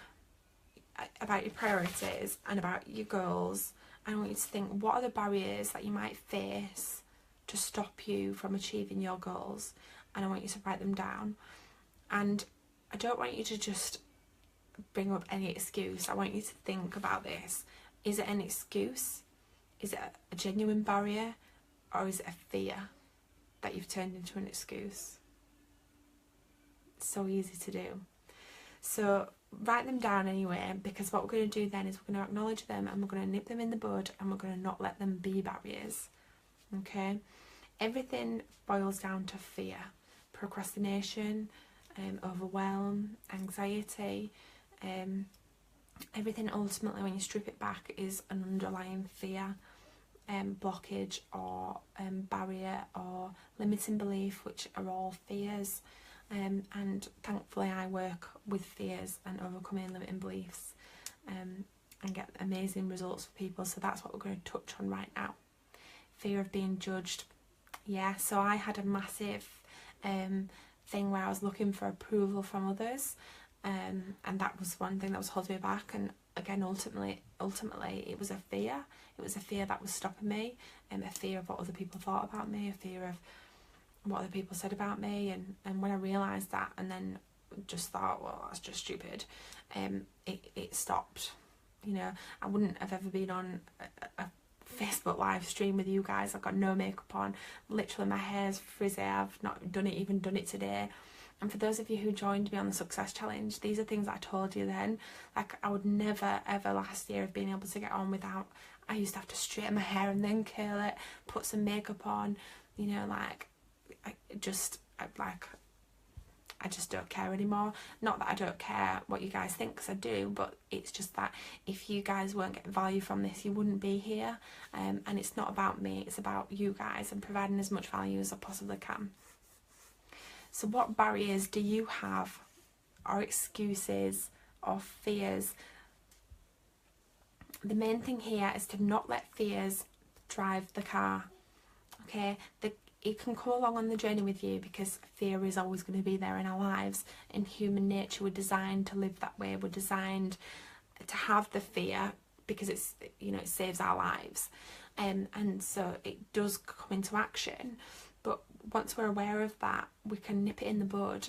your priorities and about your goals. I want you to think, what are the barriers that you might face to stop you from achieving your goals? And I want you to write them down. And I don't want you to just bring up any excuse. I want you to think about this. Is it an excuse? Is it a genuine barrier? Or is it a fear that you've turned into an excuse? It's so easy to do. So write them down anyway, because what we're going to do then is we're going to acknowledge them, and we're going to nip them in the bud, and we're going to not let them be barriers. Okay? Everything boils down to fear, procrastination, overwhelm, anxiety. Everything ultimately, when you strip it back, is an underlying fear, blockage, or barrier, or limiting belief, which are all fears. And thankfully I work with fears and overcoming limiting beliefs, and get amazing results for people. So that's what we're going to touch on right now. Fear of being judged. Yeah, so I had a massive thing where I was looking for approval from others, and that was one thing that was holding me back. And again, ultimately it was a fear. It was a fear that was stopping me, a fear of what other people thought about me, a fear of what other people said about me. And when I realised that, and then just thought, well, that's just stupid, it stopped. You know, I wouldn't have ever been on a Facebook live stream with you guys. I've got no makeup on, literally my hair's frizzy. I've not done it today. And for those of you who joined me on the Success Challenge, these are things that I told you then. Like, I would never ever last year have been able to get on without, I used to have to straighten my hair and then curl it, put some makeup on, you know, like, I just don't care anymore. Not that I don't care what you guys think, because I do, but it's just that if you guys weren't getting value from this, you wouldn't be here. And it's not about me, it's about you guys, and providing as much value as I possibly can. So what barriers do you have, or excuses, or fears? The main thing here is to not let fears drive the car. Okay, it can come along on the journey with you because fear is always going to be there in our lives. In human nature, we're designed to live that way. We're designed to have the fear because it's, you know, it saves our lives. And so it does come into action. But once we're aware of that, we can nip it in the bud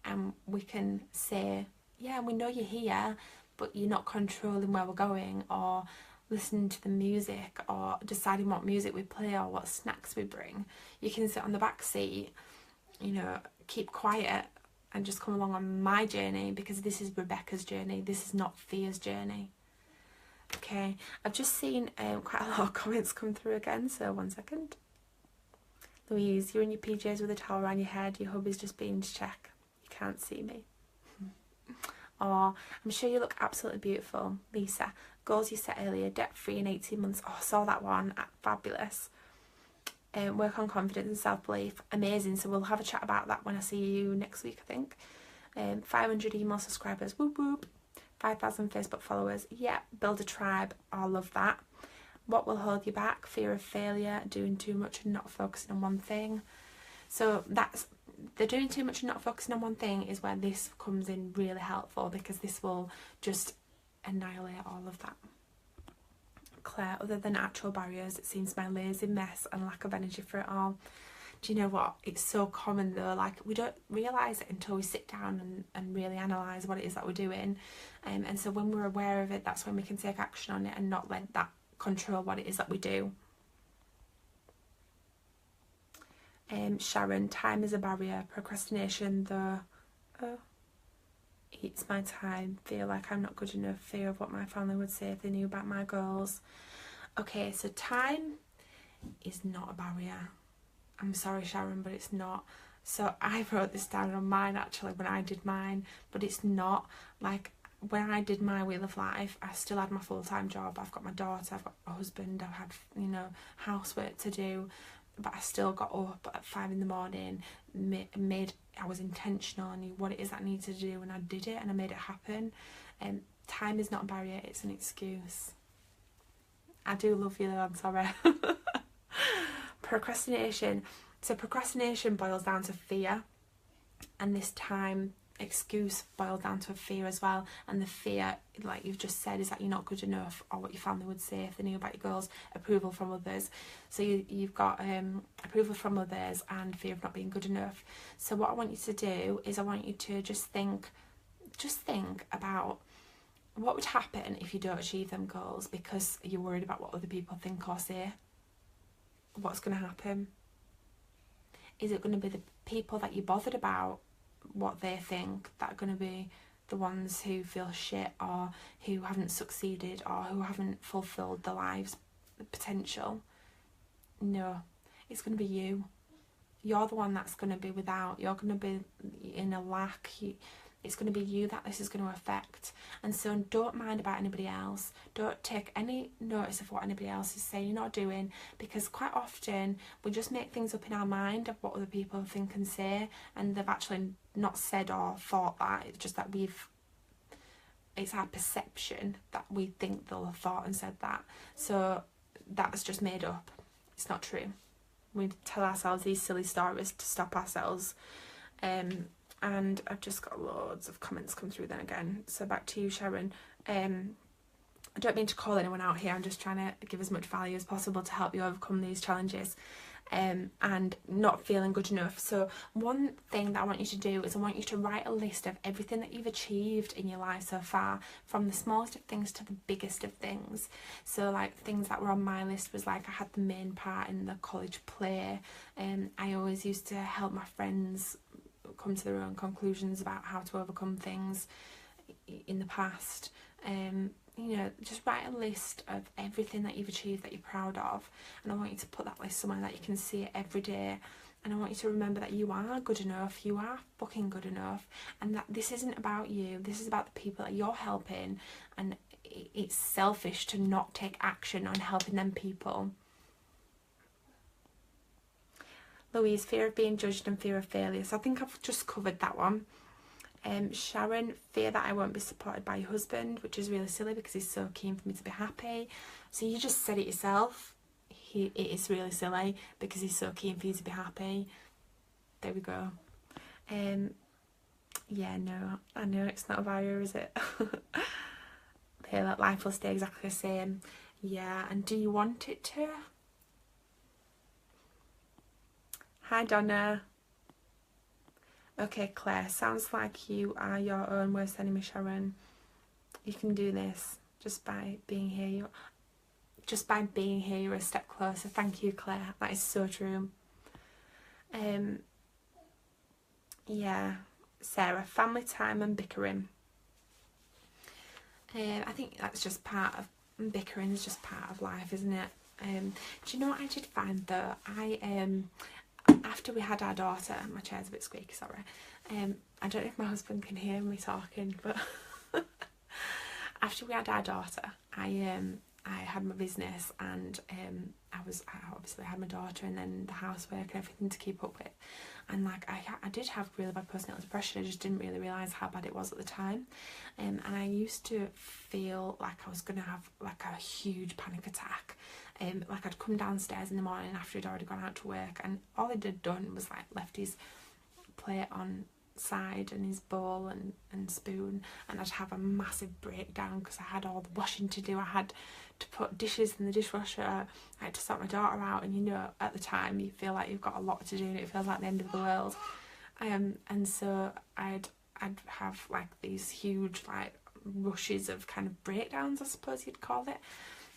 and we can say, yeah, we know you're here, but you're not controlling where we're going, or listening to the music, or deciding what music we play, or what snacks we bring. You can sit on the back seat, you know, keep quiet and just come along on my journey, because this is Rebecca's journey. This is not fear's journey. Okay, I've just seen quite a lot of comments come through again, so 1 second. Louise, you're in your PJs with a towel around your head. Your hubby's just been to check. You can't see me. Oh, I'm sure you look absolutely beautiful. Lisa, goals you set earlier, debt-free in 18 months. Oh, I saw that one. Fabulous. Work on confidence and self-belief. Amazing. So we'll have a chat about that when I see you next week, I think. 500 email subscribers. Whoop, whoop. 5,000 Facebook followers. Yeah, build a tribe. I love that. What will hold you back? Fear of failure, doing too much and not focusing on one thing. So that's the doing too much and not focusing on one thing is where this comes in really helpful, because this will just annihilate all of that. Claire, other than actual barriers, it seems my lazy mess and lack of energy for it all. Do you know what? It's so common though, like we don't realise it until we sit down and really analyse what it is that we're doing. And so when we're aware of it, that's when we can take action on it and not let that control what it is that we do. Sharon, time is a barrier. Procrastination though eats my time. Feel like I'm not good enough. Fear of what my family would say if they knew about my goals. Okay, so time is not a barrier. I'm sorry, Sharon, but it's not. So I wrote this down on mine actually when I did mine, but it's not. Like when I did my Wheel of Life, I still had my full-time job. I've got my daughter, I've got a husband, I've had, you know, housework to do, but I still got up at 5 in the morning, I was intentional, I knew what it is that I needed to do, and I did it and I made it happen. And time is not a barrier, it's an excuse. I do love you though, I'm sorry. Procrastination. So procrastination boils down to fear, and this time excuse boiled down to a fear as well. And the fear, like you've just said, is that you're not good enough, or what your family would say if they knew about your goals. Approval from others. So you've got approval from others and fear of not being good enough. So what I want you to do is I want you to just think about what would happen if you don't achieve them goals because you're worried about what other people think or say. What's going to happen? Is it going to be the people that you're bothered about, what they think, that are going to be the ones who feel shit, or who haven't succeeded, or who haven't fulfilled their lives' potential? No, it's going to be you. You're the one that's going to be without. You're going to be in a lack. It's going to be you that this is going to affect. And so don't mind about anybody else. Don't take any notice of what anybody else is saying or doing, because quite often we just make things up in our mind of what other people think and say, and they've actually not said or thought that. It's just that it's our perception that we think they'll have thought and said that. So that's just made up. It's not true. We tell ourselves these silly stories to stop ourselves. And I've just got loads of comments come through then again. So back to you, Sharon. I don't mean to call anyone out here. I'm just trying to give as much value as possible to help you overcome these challenges and not feeling good enough. So one thing that I want you to do is I want you to write a list of everything that you've achieved in your life so far, from the smallest of things to the biggest of things. So like things that were on my list was like I had the main part in the college play, and I always used to help my friends come to their own conclusions about how to overcome things in the past. You know, just write a list of everything that you've achieved that you're proud of, and I want you to put that list somewhere that you can see it every day. And I want you to remember that you are good enough, you are fucking good enough, and that this isn't about you, this is about the people that you're helping, and it's selfish to not take action on helping them people. Louise, fear of being judged and fear of failure. So I think I've just covered that one. Sharon, fear that I won't be supported by your husband, which is really silly because he's so keen for me to be happy. So you just said it yourself. it is really silly because he's so keen for you to be happy. There we go. Yeah, no, I know it's not a barrier, is it? Feel like life will stay exactly the same. Yeah, and do you want it to? Hi, Donna. Okay, Claire, sounds like you are your own worst enemy, Sharon. You can do this just by being here. Just by being here, you're a step closer. Thank you, Claire. That is so true. Yeah, Sarah, family time and bickering. I think that's just part of bickering is just part of life, isn't it? Do you know what I did find though? After we had our daughter, my chair's a bit squeaky, sorry. I don't know if my husband can hear me talking, but after we had our daughter, I had my business, and I obviously had my daughter and then the housework and everything to keep up with, and like I did have really bad postnatal depression. I just didn't really realise how bad it was at the time, and I used to feel like I was gonna have like a huge panic attack. Like I'd come downstairs in the morning after he'd already gone out to work, and all he'd done was like left his plate on side and his bowl and spoon, and I'd have a massive breakdown because I had all the washing to do. I had to put dishes in the dishwasher, I had to sort my daughter out, and you know, at the time you feel like you've got a lot to do and it feels like the end of the world. And so I'd have like these huge like rushes of kind of breakdowns, I suppose you'd call it.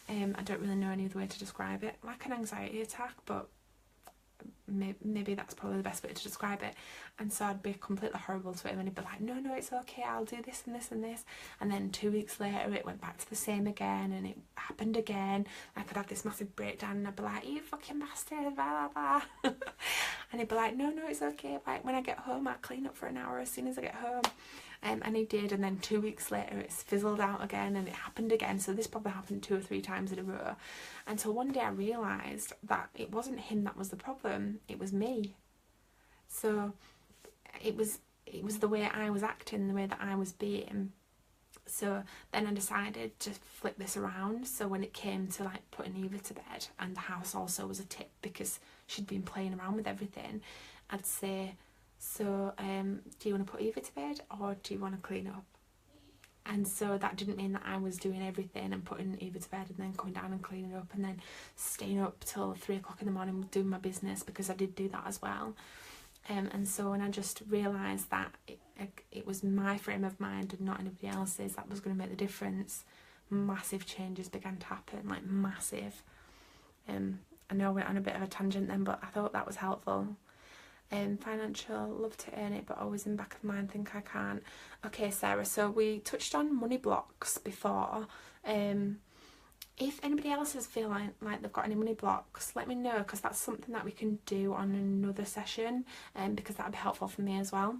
I don't really know any other way to describe it, like an anxiety attack, but maybe that's probably the best way to describe it. And so I'd be completely horrible to him, and he'd be like, no, it's okay, I'll do this and this and this, and then 2 weeks later it went back to the same again, and it happened again. Like I'd have this massive breakdown, and I'd be like, you fucking bastard, blah blah blah. And he'd be like, no, it's okay, like when I get home I'll clean up for an hour as soon as I get home. And he did, and then 2 weeks later it's fizzled out again, and it happened again. So this probably happened 2 or 3 times in a row, until one day I realised that it wasn't him that was the problem, it was me. So it was the way I was acting, the way that I was being. So then I decided to flip this around. So when it came to like putting Eva to bed, and the house also was a tip because she'd been playing around with everything, I'd say, so do you want to put Eva to bed or do you want to clean up? And so that didn't mean that I was doing everything and putting Eva to bed and then coming down and cleaning up and then staying up till 3 o'clock in the morning doing my business, because I did do that as well. And so when I just realised that it was my frame of mind and not anybody else's that was going to make the difference, massive changes began to happen, like massive. I know I went on a bit of a tangent then, but I thought that was helpful. Financial, love to earn it, but always in back of mind think I can't. Okay, Sarah, so we touched on money blocks before. If anybody else has feel like they've got any money blocks, let me know, because that's something that we can do on another session, because that would be helpful for me as well.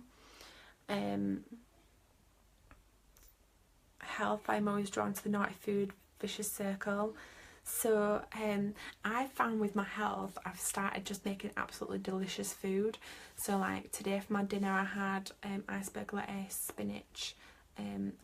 Health, I'm always drawn to the naughty food vicious circle. So I found with my health, I've started just making absolutely delicious food. So like today for my dinner I had iceberg lettuce, spinach,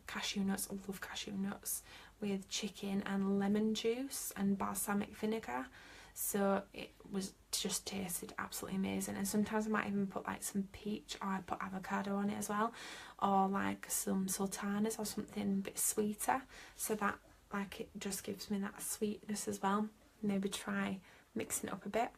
cashew nuts, I love cashew nuts, with chicken and lemon juice and balsamic vinegar. So it was just tasted absolutely amazing. And sometimes I might even put like some peach, or I put avocado on it as well, or like some sultanas or something a bit sweeter, so that like it just gives me that sweetness as well. Maybe try mixing it up a bit.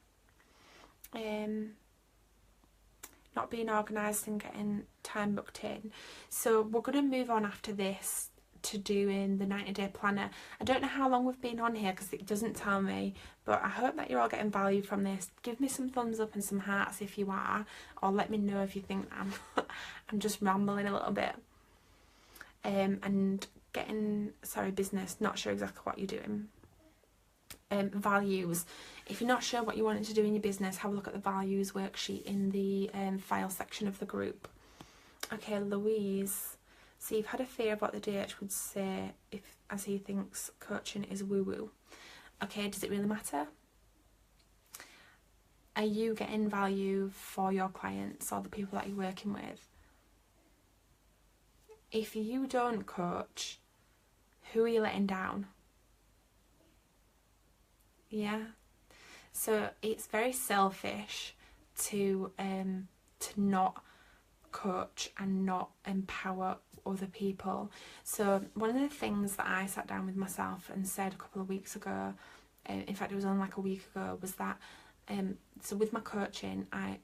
Not being organised and getting time booked in. So we're going to move on after this to doing the 90-day planner. I don't know how long we've been on here because it doesn't tell me, but I hope that you're all getting value from this. Give me some thumbs up and some hearts if you are, or let me know if you think I'm just rambling a little bit. And getting, business, not sure exactly what you're doing. Values. If you're not sure what you wanted to do in your business, have a look at the values worksheet in the file section of the group. Okay, Louise. So you've had a fear of what the DH would say as he thinks coaching is woo-woo. Okay, does it really matter? Are you getting value for your clients or the people that you're working with? If you don't coach, who are you letting down? Yeah. So it's very selfish to not coach and not empower other people. So one of the things that I sat down with myself and said a couple of weeks ago, in fact it was only like a week ago, was that so with my coaching, I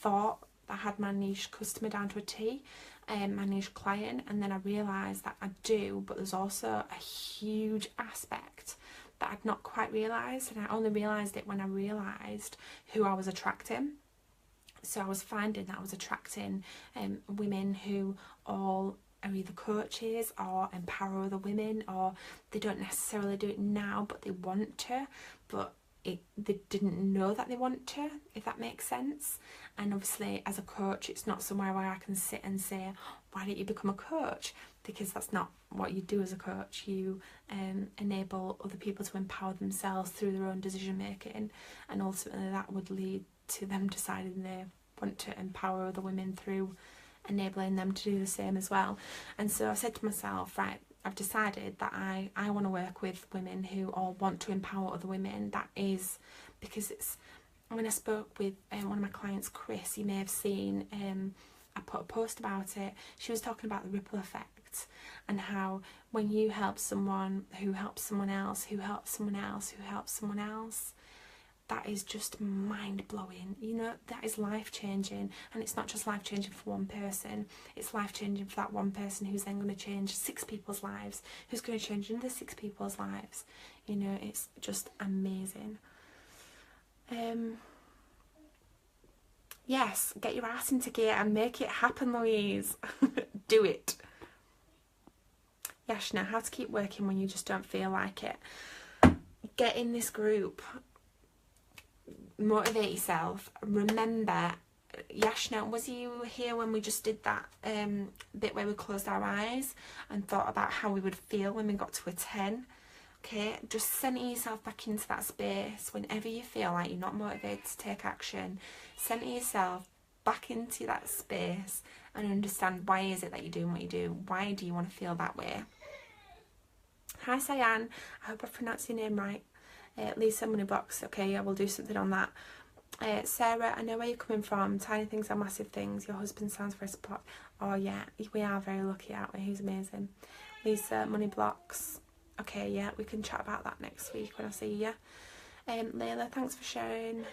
thought I had my niche customer down to a T, my niche client, and then I realised that I do, but there's also a huge aspect that I'd not quite realised, and I only realised it when I realised who I was attracting. So I was finding that I was attracting women who all are either coaches or empower other women, or they don't necessarily do it now but they want to, but they didn't know that they want to, if that makes sense. And obviously as a coach, it's not somewhere where I can sit and say, why don't you become a coach? Because that's not what you do as a coach. You enable other people to empower themselves through their own decision making, and ultimately that would lead to them deciding they want to empower other women through enabling them to do the same as well. And so I said to myself, right, I've decided that I want to work with women who all want to empower other women. That is because it's, when I spoke with one of my clients, Chris, you may have seen, I put a post about it. She was talking about the ripple effect and how when you help someone who helps someone else, who helps someone else, who helps someone else, that is just mind-blowing. You know, that is life-changing. And it's not just life-changing for one person, it's life-changing for that one person who's then going to change 6 people's lives, who's going to change another 6 people's lives. You know, it's just amazing. Yes, get your ass into gear and make it happen, Louise. Do it. Yashna, how to keep working when you just don't feel like it. Get in this group. Motivate yourself. Remember, Yashna, was you here when we just did that bit where we closed our eyes and thought about how we would feel when we got to a 10? Okay, just center yourself back into that space. Whenever you feel like you're not motivated to take action, center yourself back into that space and understand, why is it that you're doing what you do? Why do you want to feel that way? Hi Cyan, I hope I pronounced your name right. Lisa Moneybox, okay, I will do something on that. Sarah, I know where you're coming from. Tiny things are massive things. Your husband sounds very support. Oh yeah, we are very lucky, aren't we? He's amazing. Lisa Moneyblocks. Okay, yeah, we can chat about that next week when I see you. Layla, thanks for sharing.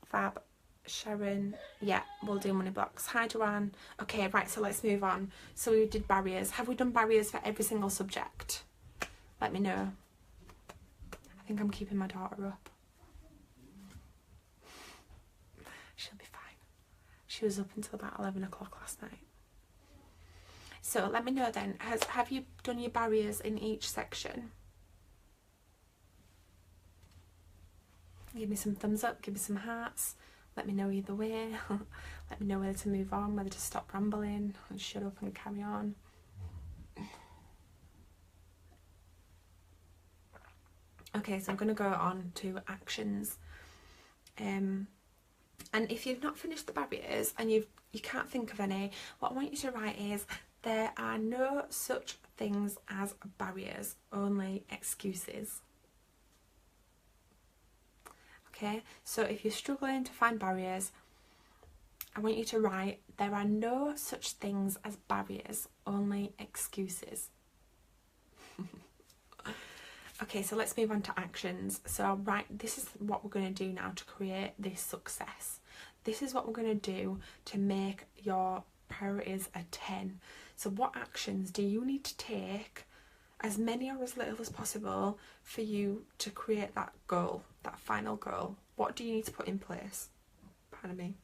Fab. Sharon, yeah, we'll do money blocks. Hi Joanne. Okay, right, so let's move on. So we did barriers. Have we done barriers for every single subject? Let me know. I think I'm keeping my daughter up. She'll be fine. She was up until about 11 o'clock last night. So let me know then, have you done your barriers in each section? Give me some thumbs up, give me some hearts. Let me know either way. Let me know whether to move on, whether to stop rambling and shut up and carry on. Okay, so I'm going to go on to actions. And if you've not finished the barriers and you can't think of any, what I want you to write is, there are no such things as barriers, only excuses. Okay, so if you're struggling to find barriers, I want you to write, there are no such things as barriers, only excuses. Okay, so let's move on to actions. So I'll write, this is what we're going to do now to create this success. This is what we're going to do to make your priorities a 10. So what actions do you need to take, as many or as little as possible, for you to create that goal, that final goal? What do you need to put in place? Pardon me.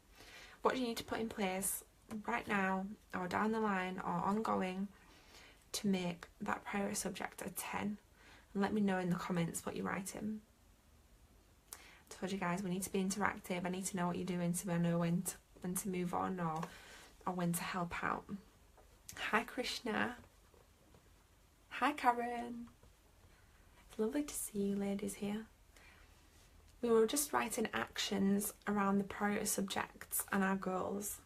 What do you need to put in place right now or down the line or ongoing to make that priority subject a 10? And let me know in the comments what you're writing. I told you guys, we need to be interactive. I need to know what you're doing so I know when to move on or when to help out. Hi Krishna. Hi Karen. It's lovely to see you ladies here. We were just writing actions around the priority subjects and our goals.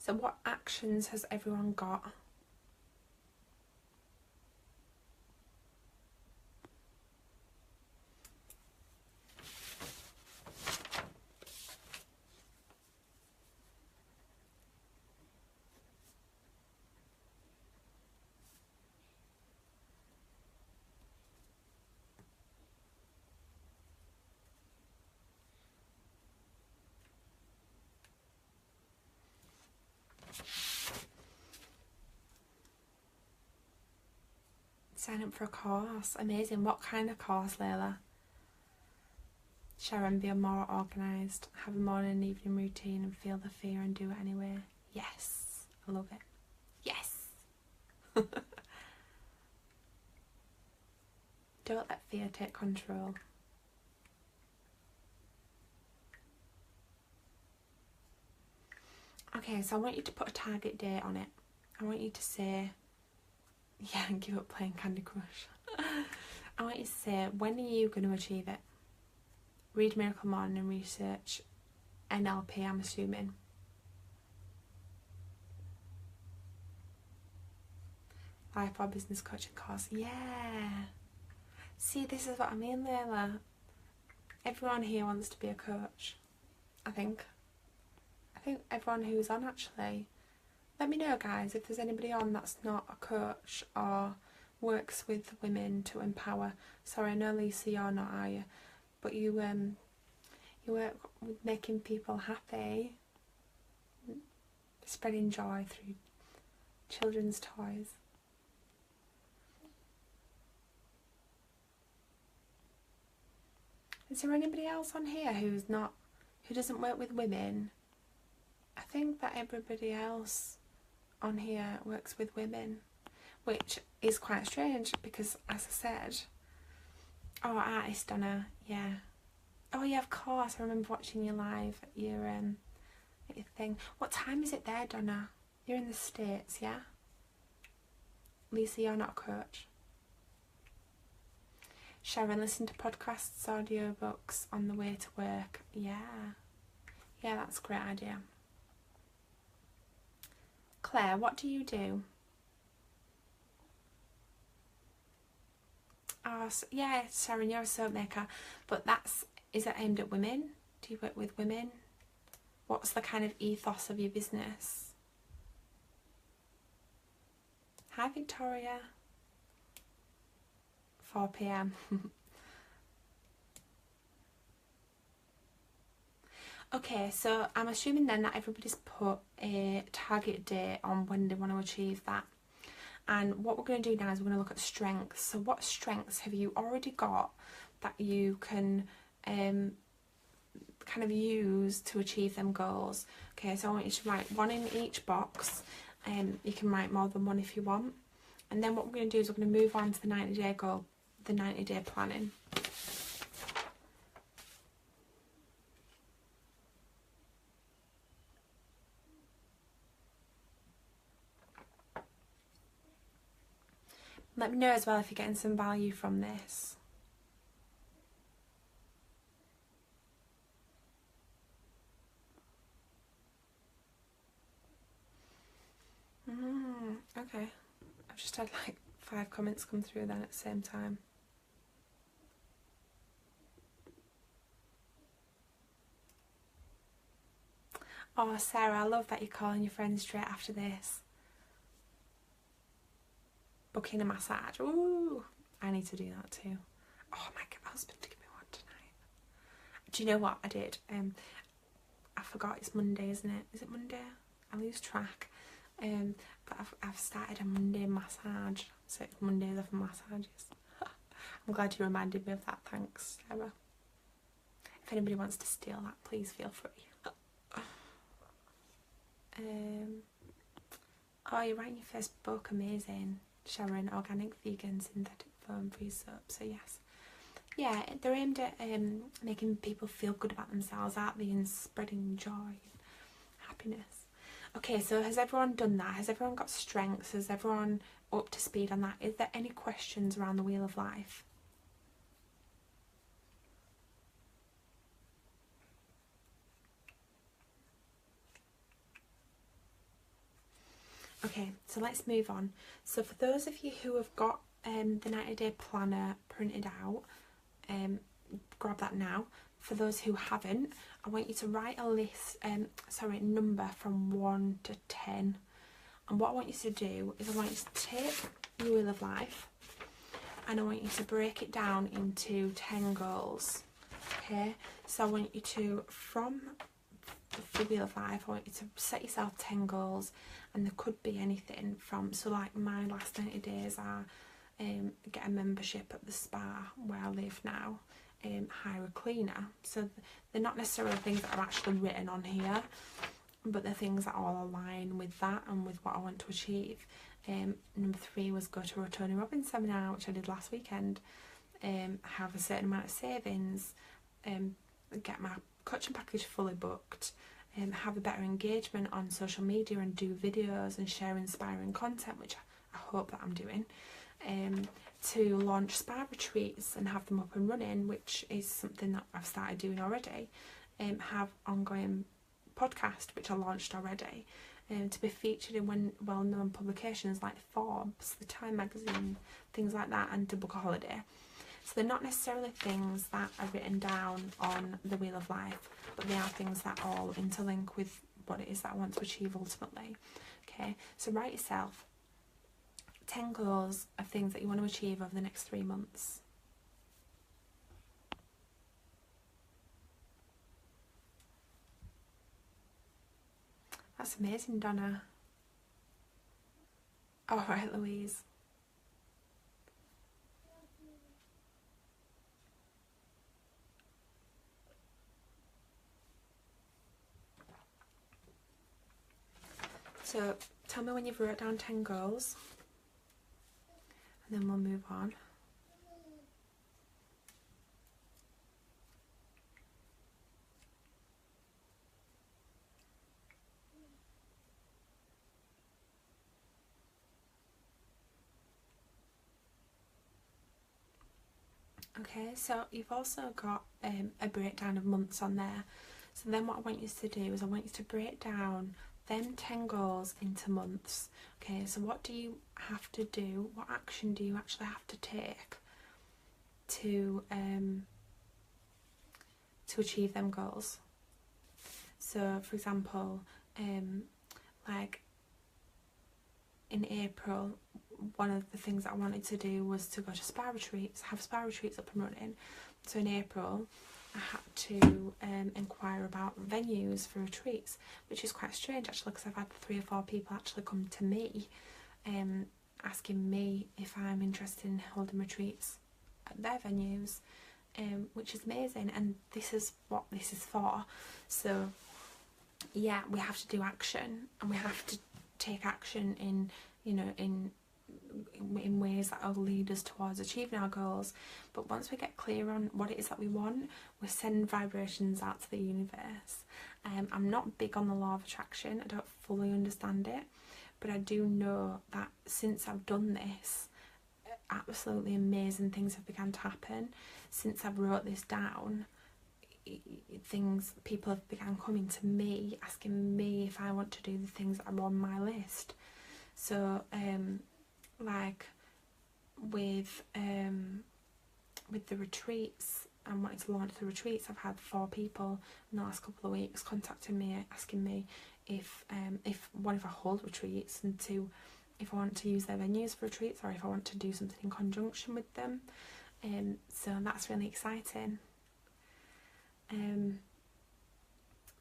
So what actions has everyone got? Sign up for a course. Amazing. What kind of course, Layla? Sharon, be more organised. Have a morning and evening routine and feel the fear and do it anyway. Yes. I love it. Yes. Don't let fear take control. Okay, so I want you to put a target date on it. I want you to say, yeah, and give up playing Candy Crush. I want you to say, when are you going to achieve it? Read Miracle Morning and research NLP, I'm assuming. Life or business coaching course. Yeah. See, this is what I mean, Layla. Everyone here wants to be a coach, I think. I think everyone who's on, actually. Let me know, guys, if there's anybody on that's not a coach or works with women to empower. Sorry, I know, Lisa, you're not, are you? But you work with making people happy, spreading joy through children's toys. Is there anybody else on here who doesn't work with women? I think that everybody else on here works with women, which is quite strange because, as I said, oh, artist Donna, yeah. Oh yeah, of course, I remember watching you live at your thing. What time is it there, Donna? You're in the States, yeah? Lisa, you're not a coach. Sharon, listen to podcasts, audiobooks on the way to work. Yeah, that's a great idea. Claire, what do you do? Oh, yeah, Sharon, you're a soap maker, but is it aimed at women? Do you work with women? What's the kind of ethos of your business? Hi, Victoria. 4 p.m. Okay, so I'm assuming then that everybody's put a target date on when they want to achieve that. And what we're going to do now is we're going to look at strengths. So what strengths have you already got that you can kind of use to achieve them goals? Okay, so I want you to write one in each box. You can write more than one if you want. And then what we're going to do is we're going to move on to the 90-day goal, the 90-day planning. Let me know as well if you're getting some value from this. Okay. I've just had like 5 comments come through then at the same time. Oh, Sarah, I love that you're calling your friends straight after this. Booking a massage. Ooh, I need to do that too. Oh, my husband to give me one tonight. Do you know what I did? I forgot it's Monday, isn't it? Is it Monday? I lose track. But I've started a Monday massage. So it's Mondays off massages. I'm glad you reminded me of that. Thanks, Sarah. If anybody wants to steal that, please feel free. Oh, you're writing your first book. Amazing. Sharon, organic, vegan, synthetic foam free soap. So yes, yeah, they're aimed at making people feel good about themselves, aren't they, and spreading joy and happiness. Okay, so has everyone done that? Has everyone got strengths? Has everyone up to speed on that? Is there any questions around the Wheel of Life? Okay, so let's move on. So for those of you who have got the 90-day planner printed out, grab that now. For those who haven't, I want you to write a list, number from 1 to 10. And what I want you to do is I want you to take your Wheel of Life and I want you to break it down into 10 goals. Okay, so I want you to, from the Wheel of Life, I want you to set yourself 10 goals, and there could be anything from, so like my last 90 days are get a membership at the spa where I live now, hire a cleaner. So they're not necessarily things that are actually written on here, but they're things that all align with that and with what I want to achieve. Number 3 was go to a Tony Robbins seminar, which I did last weekend. Have a certain amount of savings, get my coaching package fully booked, have a better engagement on social media and do videos and share inspiring content, which I hope that I'm doing, to launch spa retreats and have them up and running, which is something that I've started doing already, have ongoing podcast, which I launched already, to be featured in well-known publications like Forbes, the Time magazine, things like that, and to book a holiday. So they're not necessarily things that are written down on the Wheel of Life, but they are things that all interlink with what it is that I want to achieve ultimately. Okay, so write yourself 10 goals of things that you want to achieve over the next 3 months. That's amazing, Donna. All right, Louise. So tell me when you've wrote down 10 goals, and then we'll move on. Okay, so you've also got a breakdown of months on there. So then what I want you to do is I want you to break down them 10 goals into months. Okay, so what do you have to do? What action do you actually have to take to achieve them goals? So for example, like in April, one of the things that I wanted to do was to go to spa retreats, have spa retreats up and running. So in April, I had to inquire about venues for retreats, which is quite strange actually, because I've had 3 or 4 people actually come to me asking me if I'm interested in holding retreats at their venues, which is amazing, and this is what this is for. So yeah, we have to do action, and we have to take action in, you know, in ways that will lead us towards achieving our goals. But once we get clear on what it is that we want, we send vibrations out to the universe. I'm not big on the law of attraction, I don't fully understand it, but I do know that since I've done this, absolutely amazing things have begun to happen. Since I've wrote this down, people have begun coming to me, asking me if I want to do the things that are on my list. So like with the retreats, I'm wanting to launch the retreats. I've had 4 people in the last couple of weeks contacting me, asking me if one, if I hold retreats, and 2, if I want to use their venues for retreats, or if I want to do something in conjunction with them. So that's really exciting.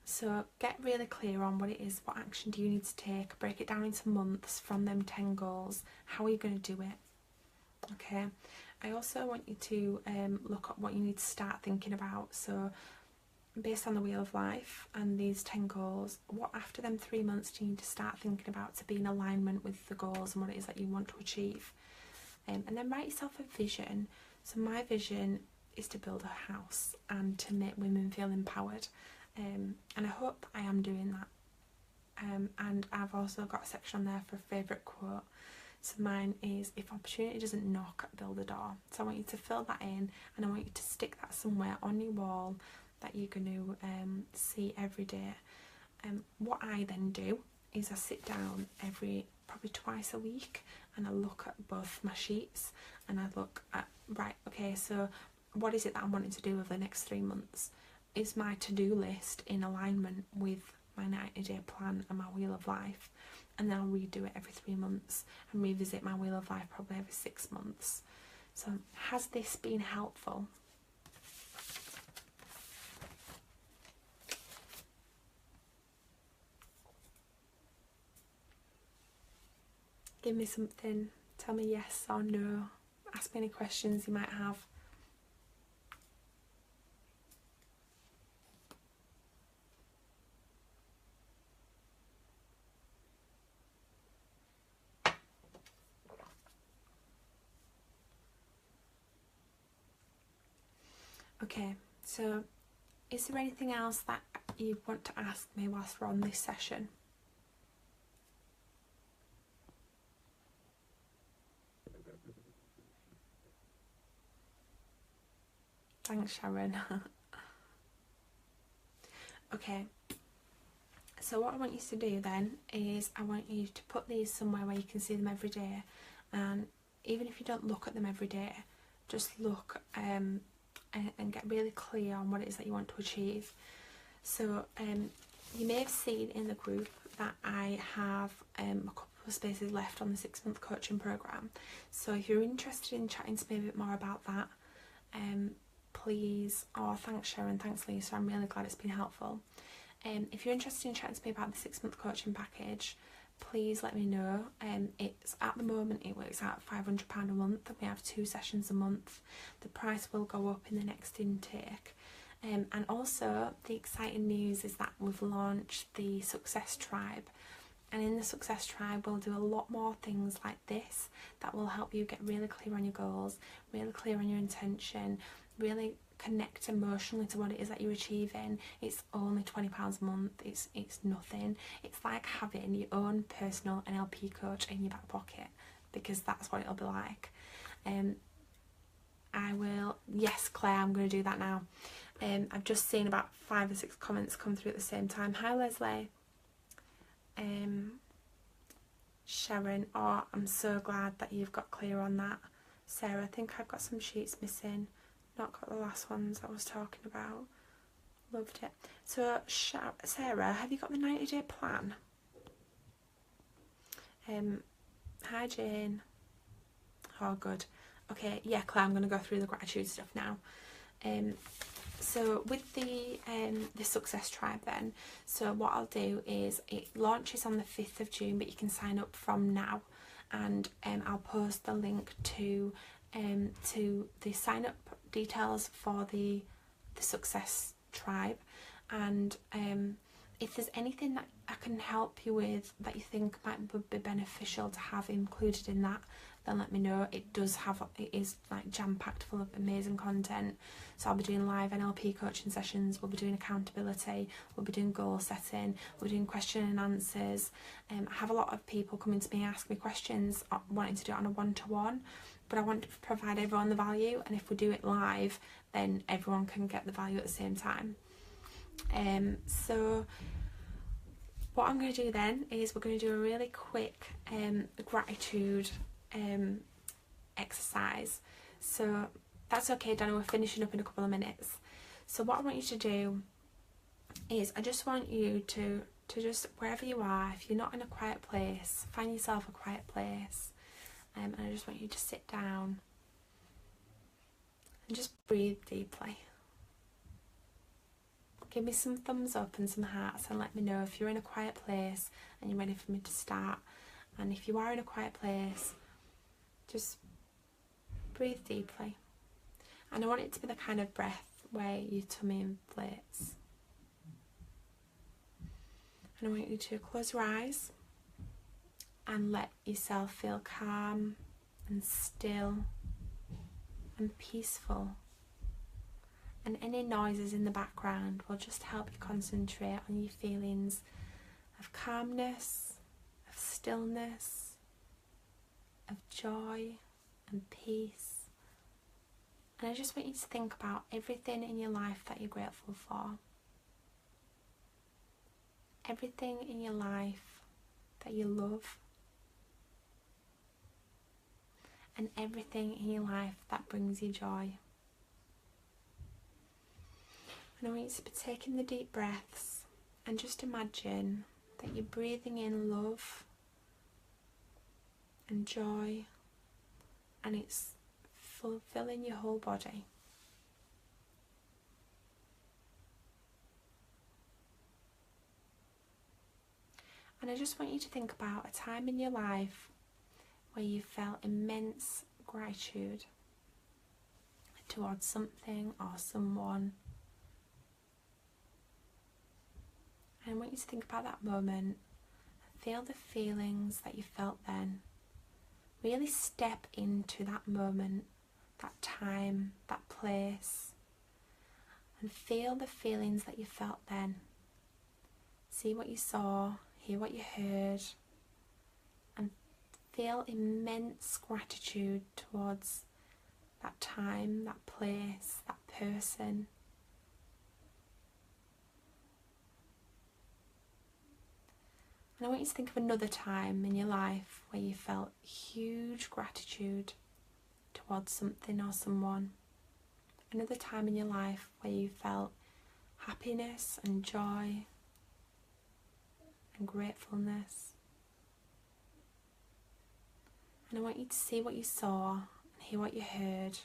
So get really clear on what it is, what action do you need to take, break it down into months from them 10 goals. How are you going to do it? Okay, I also want you to look at what you need to start thinking about. So based on the Wheel of Life and these 10 goals, what after them 3 months do you need to start thinking about to be in alignment with the goals and what it is that you want to achieve? And then write yourself a vision. So my vision is to build a house and to make women feel empowered. And I hope I am doing that. And I've also got a section on there for a favourite quote. So mine is, if opportunity doesn't knock, build a door. So I want you to fill that in, and I want you to stick that somewhere on your wall that you're going to see every day. What I then do is I sit down every probably twice a week, and I look at both my sheets and I look at, right, okay, so what is it that I'm wanting to do over the next 3 months? Is my to-do list in alignment with my 90-day plan and my wheel of life? And then I'll redo it every 3 months and revisit my wheel of life probably every 6 months. So has this been helpful? Give me something, tell me yes or no, ask me any questions you might have. Okay, so is there anything else that you want to ask me whilst we're on this session? Thanks, Sharon. Okay, so what I want you to do then is I want you to put these somewhere where you can see them every day, and even if you don't look at them every day, just look and get really clear on what it is that you want to achieve. So you may have seen in the group that I have a couple of spaces left on the 6-month coaching programme. So if you're interested in chatting to me a bit more about that, please, thanks Sharon, thanks Lisa, I'm really glad it's been helpful. If you're interested in chatting to me about the 6-month coaching package, please let me know. It's at the moment it works out £500 a month, and we have 2 sessions a month. The price will go up in the next intake. And also the exciting news is that we've launched the Success Tribe, and in the Success Tribe we'll do a lot more things like this that will help you get really clear on your goals, really clear on your intention, really connect emotionally to what it is that you're achieving. It's only £20 a month, it's nothing. It's like having your own personal NLP coach in your back pocket, because that's what it'll be like. I will, yes Claire, I'm going to do that now. I've just seen about 5 or 6 comments come through at the same time. Hi Leslie. Sharon, I'm so glad that you've got clear on that. Sarah, I think I've got some sheets missing. Not got the last ones I was talking about. Loved it. So Sarah, have you got the 90-day plan? Hi Jane. Oh good. Okay, yeah Claire, I'm going to go through the gratitude stuff now. So with the Success Tribe then, so what I'll do is it launches on the 5th of June, but you can sign up from now, and I'll post the link to the sign up details for the Success Tribe, and if there's anything that I can help you with that you think would be beneficial to have included in that, then let me know. It is like jam-packed full of amazing content. So I'll be doing live NLP coaching sessions, we'll be doing accountability, we'll be doing goal setting, we'll be doing question and answers. I have a lot of people coming to me, ask me questions, wanting to do it on a one-to-one, but I want to provide everyone the value, and if we do it live, then everyone can get the value at the same time. So what I'm going to do then is we're going to do a really quick gratitude exercise. So that's okay, Dana, we're finishing up in a couple of minutes. So what I want you to do is I just want you to just, wherever you are, if you're not in a quiet place, find yourself a quiet place, and I just want you to sit down and just breathe deeply. Give me some thumbs up and some hearts, and let me know if you're in a quiet place and you're ready for me to start. And if you are in a quiet place, just breathe deeply. And I want it to be the kind of breath where your tummy inflates. And I want you to close your eyes and let yourself feel calm and still and peaceful. And any noises in the background will just help you concentrate on your feelings of calmness, of stillness, of joy and peace. And I just want you to think about everything in your life that you're grateful for. Everything in your life that you love, and everything in your life that brings you joy. And I want you to be taking the deep breaths and just imagine that you're breathing in love and joy, and it's fulfilling your whole body. And I just want you to think about a time in your life where you felt immense gratitude towards something or someone. And I want you to think about that moment and feel the feelings that you felt then. Really step into that moment, that time, that place, and feel the feelings that you felt then. See what you saw, hear what you heard, and feel immense gratitude towards that time, that place, that person. And I want you to think of another time in your life where you felt huge gratitude towards something or someone. Another time in your life where you felt happiness and joy and gratefulness. And I want you to see what you saw and hear what you heard.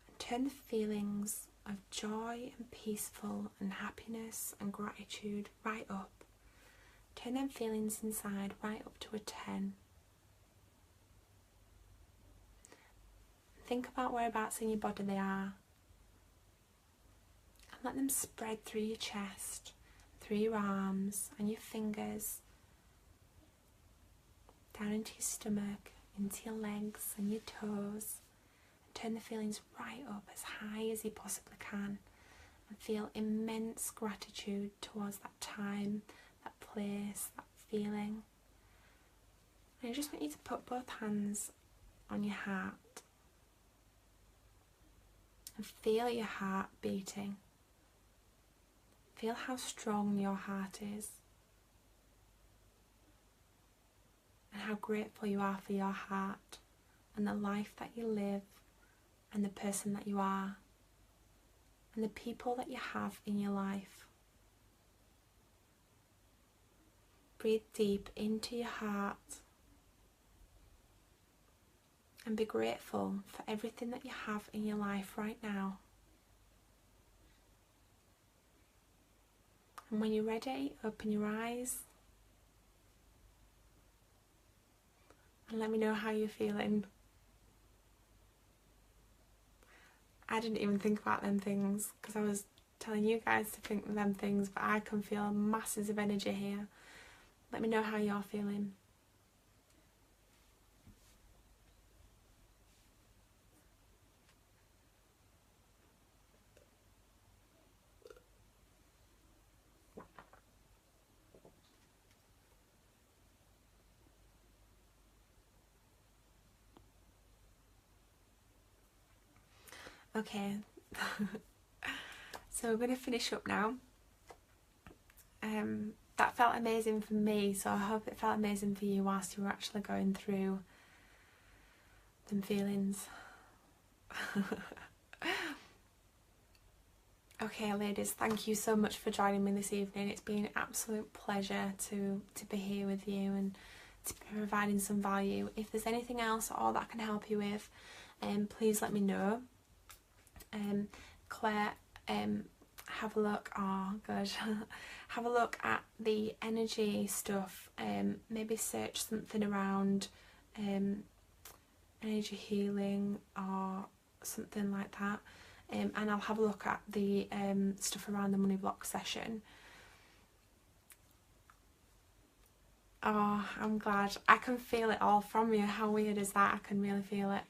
And turn the feelings of joy and peaceful and happiness and gratitude right up. Turn them feelings inside right up to a 10. Think about whereabouts in your body they are. And let them spread through your chest, through your arms and your fingers, down into your stomach, into your legs and your toes. And turn the feelings right up as high as you possibly can. And feel immense gratitude towards that time, that place, that feeling. And I just want you to put both hands on your heart and feel your heart beating. Feel how strong your heart is and how grateful you are for your heart and the life that you live and the person that you are and the people that you have in your life. Breathe deep into your heart and be grateful for everything that you have in your life right now. And when you're ready, open your eyes and let me know how you're feeling. I didn't even think about them things because I was telling you guys to think of them things, but I can feel masses of energy here. Let me know how you're feeling. Okay, so we're going to finish up now. That felt amazing for me, so I hope it felt amazing for you whilst you were actually going through them feelings. Okay, ladies, thank you so much for joining me this evening. It's been an absolute pleasure to be here with you and to be providing some value. If there's anything else at all that I can help you with, please let me know. Claire, have a look. Oh, good. Have a look at the energy stuff. Maybe search something around energy healing or something like that. And I'll have a look at the stuff around the money block session. Oh, I'm glad. I can feel it all from you. How weird is that? I can really feel it.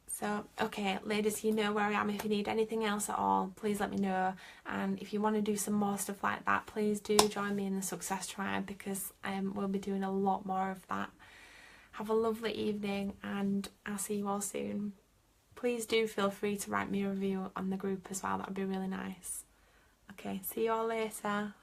So, okay, ladies, you know where I am. If you need anything else at all, please let me know. And if you want to do some more stuff like that, please do join me in the Success Tribe, because we'll be doing a lot more of that. Have a lovely evening, and I'll see you all soon. Please do feel free to write me a review on the group as well. That would be really nice. Okay, see you all later.